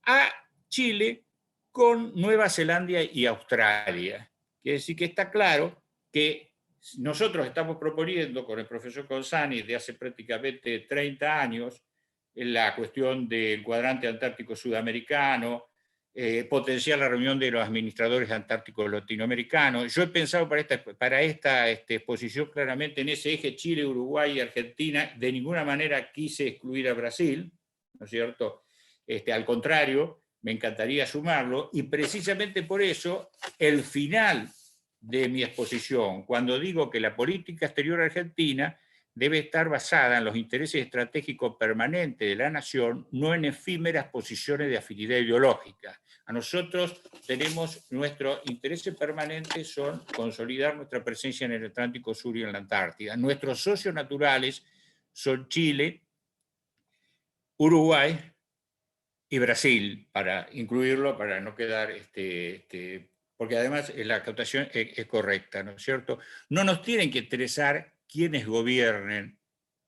a Chile con Nueva Zelanda y Australia. Quiere decir que está claro que nosotros estamos proponiendo con el profesor Consani de hace prácticamente 30 años la cuestión del cuadrante antártico sudamericano, potenciar la reunión de los administradores antárticos latinoamericanos. Yo he pensado para esta exposición claramente en ese eje Chile, Uruguay y Argentina. De ninguna manera quise excluir a Brasil, ¿no es cierto? Al contrario, me encantaría sumarlo, y precisamente por eso el final de mi exposición, cuando digo que la política exterior argentina debe estar basada en los intereses estratégicos permanentes de la nación, no en efímeras posiciones de afinidad ideológica. A nosotros tenemos, nuestros intereses permanentes son consolidar nuestra presencia en el Atlántico Sur y en la Antártida. Nuestros socios naturales son Chile, Uruguay y Brasil, para incluirlo, para no quedar porque además la acotación es correcta, ¿no es cierto? No nos tienen que interesar quiénes gobiernen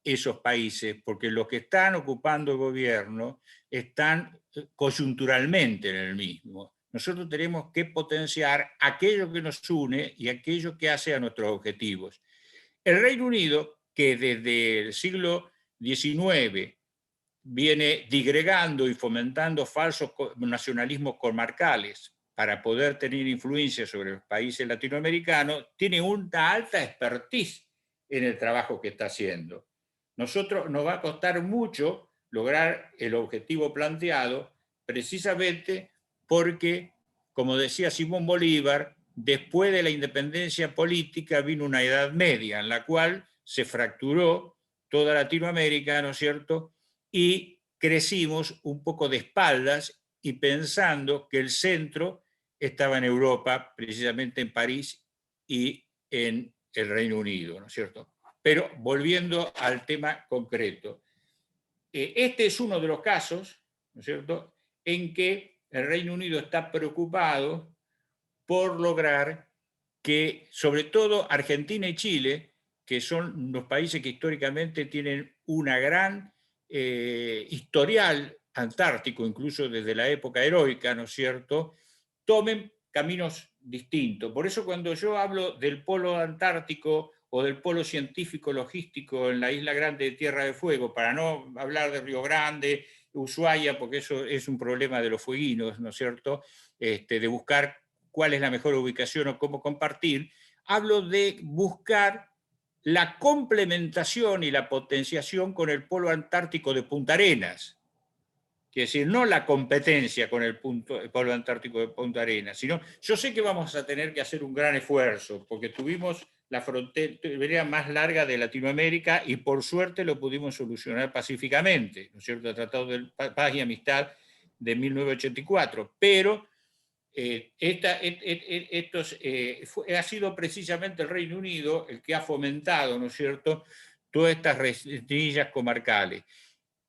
esos países, porque los que están ocupando el gobierno están coyunturalmente en el mismo. Nosotros tenemos que potenciar aquello que nos une y aquello que hace a nuestros objetivos. El Reino Unido, que desde el siglo XIX viene digregando y fomentando falsos nacionalismos comarcales para poder tener influencia sobre los países latinoamericanos, tiene una alta expertise en el trabajo que está haciendo. Nosotros nos va a costar mucho lograr el objetivo planteado, precisamente porque, como decía Simón Bolívar, después de la independencia política vino una Edad Media en la cual se fracturó toda Latinoamérica, ¿no es cierto?, y crecimos un poco de espaldas y pensando que el centro estaba en Europa, precisamente en París y en el Reino Unido, ¿no es cierto? Pero volviendo al tema concreto, este es uno de los casos, ¿no es cierto?, en que el Reino Unido está preocupado por lograr que, sobre todo Argentina y Chile, que son los países que históricamente tienen una gran historial antártico, incluso desde la época heroica, ¿no es cierto?, tomen caminos distintos. Por eso cuando yo hablo del polo antártico o del polo científico-logístico en la Isla Grande de Tierra de Fuego, para no hablar de Río Grande, Ushuaia, porque eso es un problema de los fueguinos, ¿no es cierto?, de buscar cuál es la mejor ubicación o cómo compartir, hablo de buscar la complementación y la potenciación con el polo antártico de Punta Arenas, que es decir, no la competencia con el polo antártico de Punta Arenas, sino yo sé que vamos a tener que hacer un gran esfuerzo, porque tuvimos la frontera más larga de Latinoamérica y por suerte lo pudimos solucionar pacíficamente, ¿no es cierto?, el Tratado de Paz y Amistad de 1984, pero ha sido precisamente el Reino Unido el que ha fomentado, ¿no es cierto?, todas estas rencillas comarcales.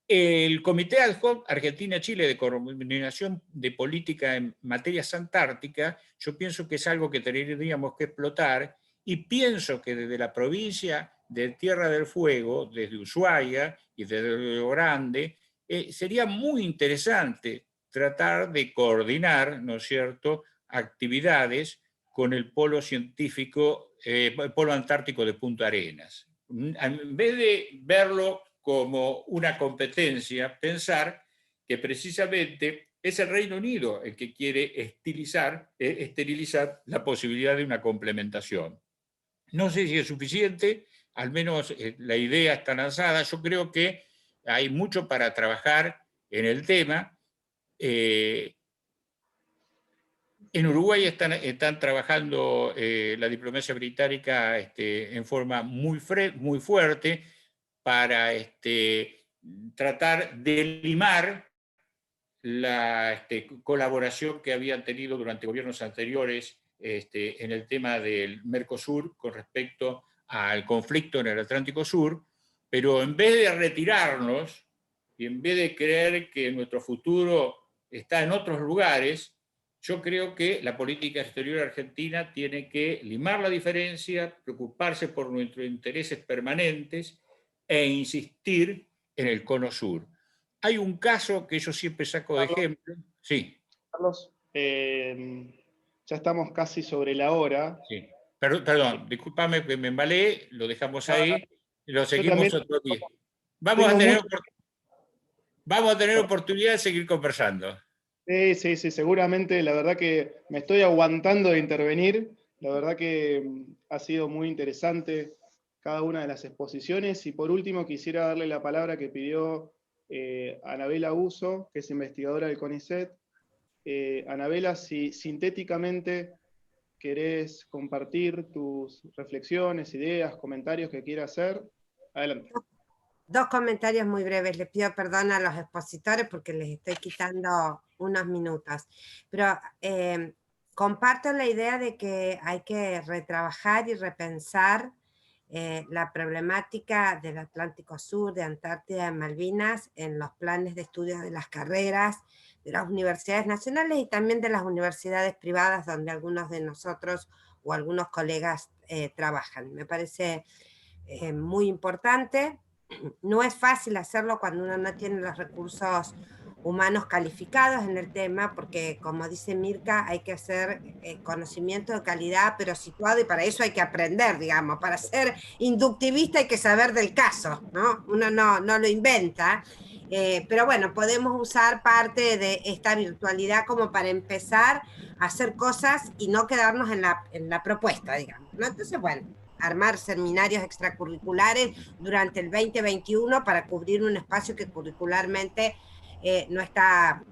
El Comité Ad Hoc Argentina-Chile de Coordinación de Política en Materias Antárticas, yo pienso que es algo que tendríamos que explotar y pienso que desde la provincia de Tierra del Fuego, desde Ushuaia y desde Río Grande, sería muy interesante tratar de coordinar, ¿no es cierto?, actividades con el polo científico, el polo antártico de Punta Arenas. En vez de verlo como una competencia, pensar que precisamente es el Reino Unido el que quiere esterilizar la posibilidad de una complementación. No sé si es suficiente, al menos la idea está lanzada. Yo creo que hay mucho para trabajar en el tema. En Uruguay están trabajando la diplomacia británica en forma muy fuerte para tratar de limar la colaboración que habían tenido durante gobiernos anteriores en el tema del Mercosur con respecto al conflicto en el Atlántico Sur, pero en vez de retirarnos y en vez de creer que nuestro futuro está en otros lugares, yo creo que la política exterior argentina tiene que limar la diferencia, preocuparse por nuestros intereses permanentes e insistir en el cono sur. Hay un caso que yo siempre saco de ejemplo. Sí. Carlos, ya estamos casi sobre la hora. Sí. Perdón, discúlpame que me embalé, lo dejamos ahí, lo seguimos otro día. Vamos a tener oportunidad de seguir conversando. Sí, seguramente, la verdad que me estoy aguantando de intervenir, la verdad que ha sido muy interesante cada una de las exposiciones, y por último quisiera darle la palabra que pidió Anabela Uso, que es investigadora del CONICET. Anabela, si sintéticamente querés compartir tus reflexiones, ideas, comentarios que quieras hacer, adelante. Dos comentarios muy breves. Les pido perdón a los expositores porque les estoy quitando unos minutos. Pero comparto la idea de que hay que retrabajar y repensar la problemática del Atlántico Sur, de Antártida, de Malvinas, en los planes de estudio de las carreras, de las universidades nacionales y también de las universidades privadas donde algunos de nosotros o algunos colegas trabajan. Me parece muy importante. No es fácil hacerlo cuando uno no tiene los recursos humanos calificados en el tema, porque como dice Mirka, hay que hacer conocimiento de calidad, pero situado, y para eso hay que aprender, digamos, para ser inductivista hay que saber del caso, ¿no? Uno no lo inventa, pero bueno, podemos usar parte de esta virtualidad como para empezar a hacer cosas y no quedarnos en la propuesta, digamos, ¿no? Entonces, bueno, armar seminarios extracurriculares durante el 2021 para cubrir un espacio que curricularmente no está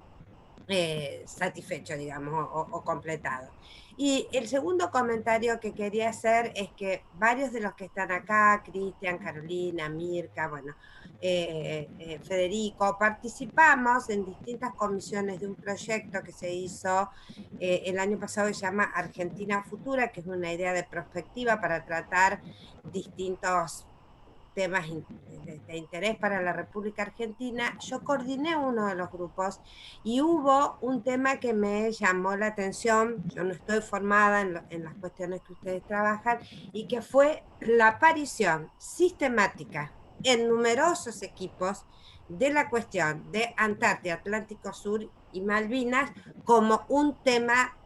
satisfecho, digamos, o completado. Y el segundo comentario que quería hacer es que varios de los que están acá, Cristian, Carolina, Mirka, bueno, Federico, participamos en distintas comisiones de un proyecto que se hizo el año pasado que se llama Argentina Futura, que es una idea de perspectiva para tratar distintos temas de interés para la República Argentina. Yo coordiné uno de los grupos y hubo un tema que me llamó la atención. Yo no estoy formada en las cuestiones que ustedes trabajan, y que fue la aparición sistemática en numerosos equipos de la cuestión de Antártida, Atlántico Sur y Malvinas como un tema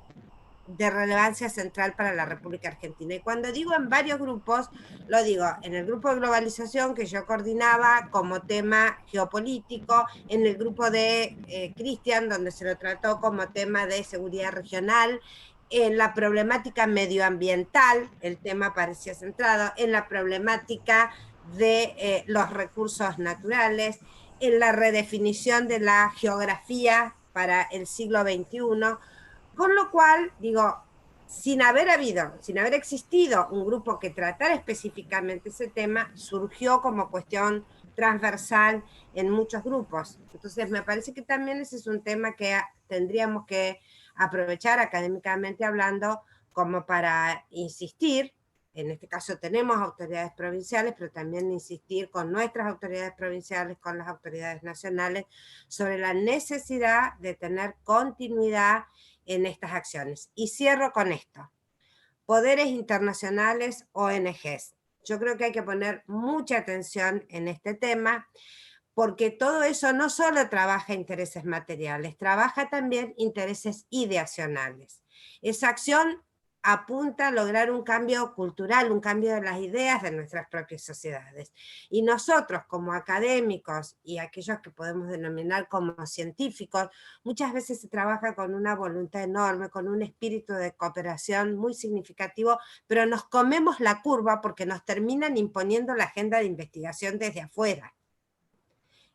de relevancia central para la República Argentina. Y cuando digo en varios grupos, lo digo en el grupo de globalización que yo coordinaba como tema geopolítico, en el grupo de Cristian, donde se lo trató como tema de seguridad regional, en la problemática medioambiental, el tema parecía centrado, en la problemática de los recursos naturales, en la redefinición de la geografía para el siglo XXI, con lo cual, digo, sin haber existido un grupo que tratara específicamente ese tema, surgió como cuestión transversal en muchos grupos. Entonces, me parece que también ese es un tema que tendríamos que aprovechar académicamente hablando como para insistir. En este caso tenemos autoridades provinciales, pero también insistir con nuestras autoridades provinciales, con las autoridades nacionales, sobre la necesidad de tener continuidad en estas acciones. Y cierro con esto. Poderes internacionales, ONGs. Yo creo que hay que poner mucha atención en este tema, porque todo eso no solo trabaja intereses materiales, trabaja también intereses ideacionales. Esa acción apunta a lograr un cambio cultural, un cambio de las ideas de nuestras propias sociedades. Y nosotros como académicos y aquellos que podemos denominar como científicos, muchas veces se trabaja con una voluntad enorme, con un espíritu de cooperación muy significativo, pero nos comemos la curva porque nos terminan imponiendo la agenda de investigación desde afuera.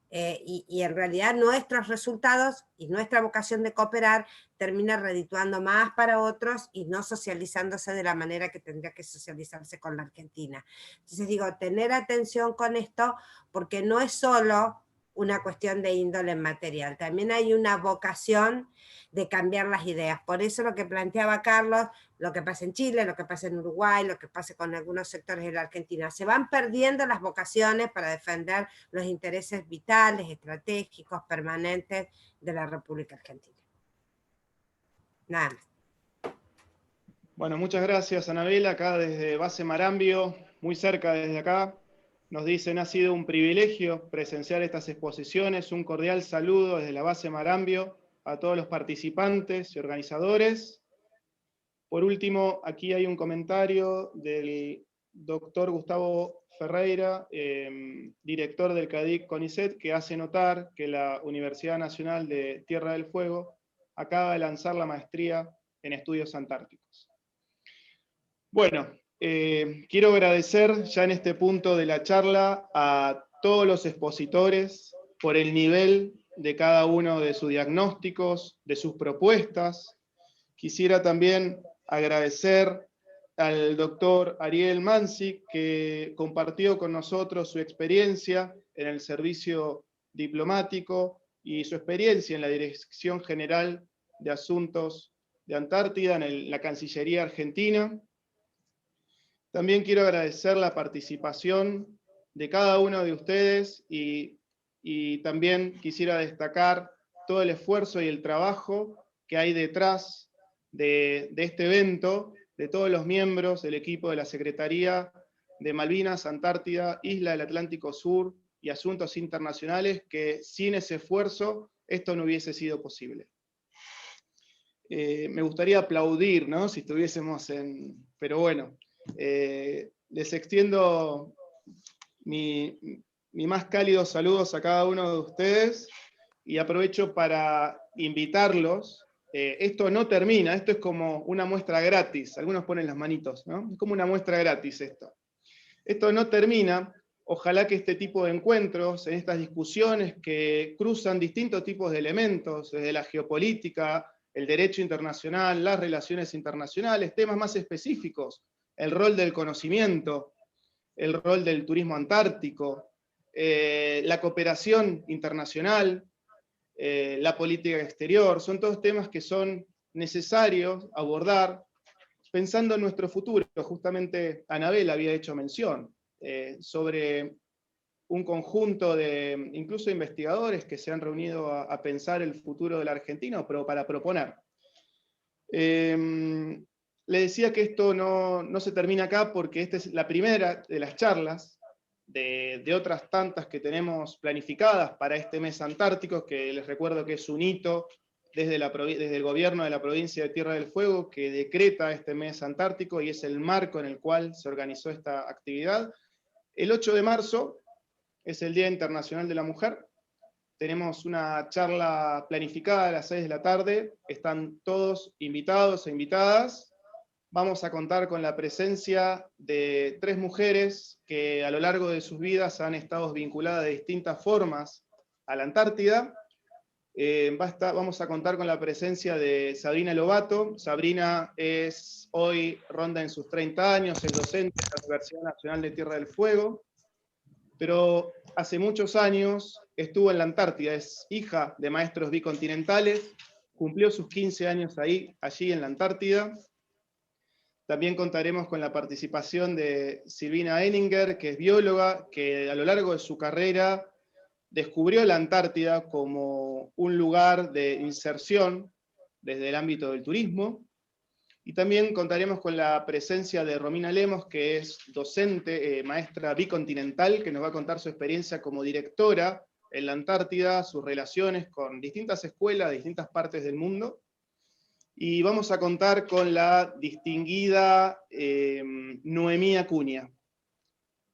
Y en realidad nuestros resultados y nuestra vocación de cooperar termina redituando más para otros y no socializándose de la manera que tendría que socializarse con la Argentina. Entonces digo, tener atención con esto, porque no es solo una cuestión de índole material, también hay una vocación de cambiar las ideas. Por eso lo que planteaba Carlos, lo que pasa en Chile, lo que pasa en Uruguay, lo que pasa con algunos sectores de la Argentina, se van perdiendo las vocaciones para defender los intereses vitales, estratégicos, permanentes de la República Argentina. Nada más. Bueno, muchas gracias, Anabela, acá desde Base Marambio, muy cerca desde acá. Nos dicen, ha sido un privilegio presenciar estas exposiciones. Un cordial saludo desde la Base Marambio a todos los participantes y organizadores. Por último, aquí hay un comentario del doctor Gustavo Ferreira, director del CADIC CONICET, que hace notar que la Universidad Nacional de Tierra del Fuego acaba de lanzar la maestría en estudios antárticos. Bueno, quiero agradecer ya en este punto de la charla a todos los expositores por el nivel de cada uno de sus diagnósticos, de sus propuestas. Quisiera también agradecer al doctor Ariel Mansi, que compartió con nosotros su experiencia en el servicio diplomático y su experiencia en la Dirección General de Asuntos de Antártida en la Cancillería Argentina. También quiero agradecer la participación de cada uno de ustedes y también quisiera destacar todo el esfuerzo y el trabajo que hay detrás de este evento, de todos los miembros del equipo de la Secretaría de Malvinas, Antártida, Isla del Atlántico Sur y Asuntos Internacionales, que sin ese esfuerzo esto no hubiese sido posible. Me gustaría aplaudir, ¿no? Si estuviésemos en... Pero bueno, les extiendo mi más cálidos saludos a cada uno de ustedes y aprovecho para invitarlos. Esto no termina, esto es como una muestra gratis. Algunos ponen las manitos, ¿no? Es como una muestra gratis esto. Esto no termina. Ojalá que este tipo de encuentros, en estas discusiones que cruzan distintos tipos de elementos, desde la geopolítica, el derecho internacional, las relaciones internacionales, temas más específicos, el rol del conocimiento, el rol del turismo antártico, la cooperación internacional, la política exterior, son todos temas que son necesarios abordar pensando en nuestro futuro. Justamente Anabel había hecho mención sobre un conjunto de incluso investigadores que se han reunido a pensar el futuro de la Argentina, pero para proponer. Le decía que esto no se termina acá porque esta es la primera de las charlas de otras tantas que tenemos planificadas para este mes antártico, que les recuerdo que es un hito desde el gobierno de la provincia de Tierra del Fuego, que decreta este mes antártico y es el marco en el cual se organizó esta actividad. El 8 de marzo es el Día Internacional de la Mujer. Tenemos una charla planificada a las 6 de la tarde. Están todos invitados e invitadas. Vamos a contar con la presencia de 3 mujeres que a lo largo de sus vidas han estado vinculadas de distintas formas a la Antártida. Vamos a contar con la presencia de Sabrina Lobato. Sabrina hoy ronda en sus 30 años, es docente de la Universidad Nacional de Tierra del Fuego, pero hace muchos años estuvo en la Antártida, es hija de maestros bicontinentales, cumplió sus 15 años allí en la Antártida. También contaremos con la participación de Silvina Henninger, que es bióloga, que a lo largo de su carrera descubrió la Antártida como un lugar de inserción desde el ámbito del turismo. Y también contaremos con la presencia de Romina Lemos, que es docente, maestra bicontinental, que nos va a contar su experiencia como directora en la Antártida, sus relaciones con distintas escuelas de distintas partes del mundo. Y vamos a contar con la distinguida Noemí Acuña,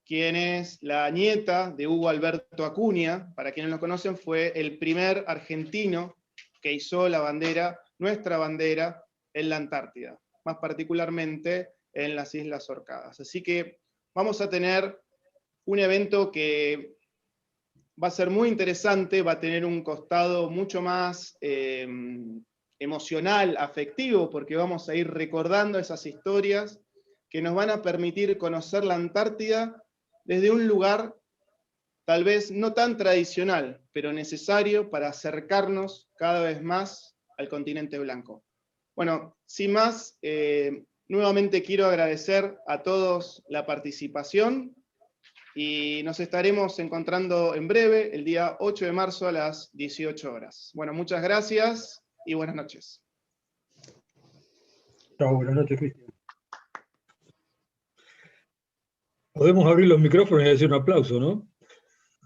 quien es la nieta de Hugo Alberto Acuña. Para quienes no lo conocen, fue el primer argentino que izó la bandera, nuestra bandera, en la Antártida, más particularmente en las Islas Orcadas. Así que vamos a tener un evento que va a ser muy interesante, va a tener un costado mucho más emocional, afectivo, porque vamos a ir recordando esas historias que nos van a permitir conocer la Antártida desde un lugar tal vez no tan tradicional, pero necesario para acercarnos cada vez más al continente blanco. Bueno, sin más, nuevamente quiero agradecer a todos la participación y nos estaremos encontrando en breve, el día 8 de marzo a las 18 horas. Bueno, muchas gracias y buenas noches. Chao, buenas noches, Cristian. Podemos abrir los micrófonos y hacer un aplauso, ¿no?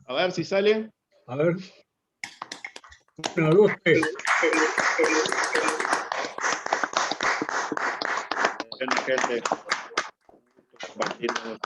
A ver si sale. A ver. 1, 2, 3. Gente, compartiendo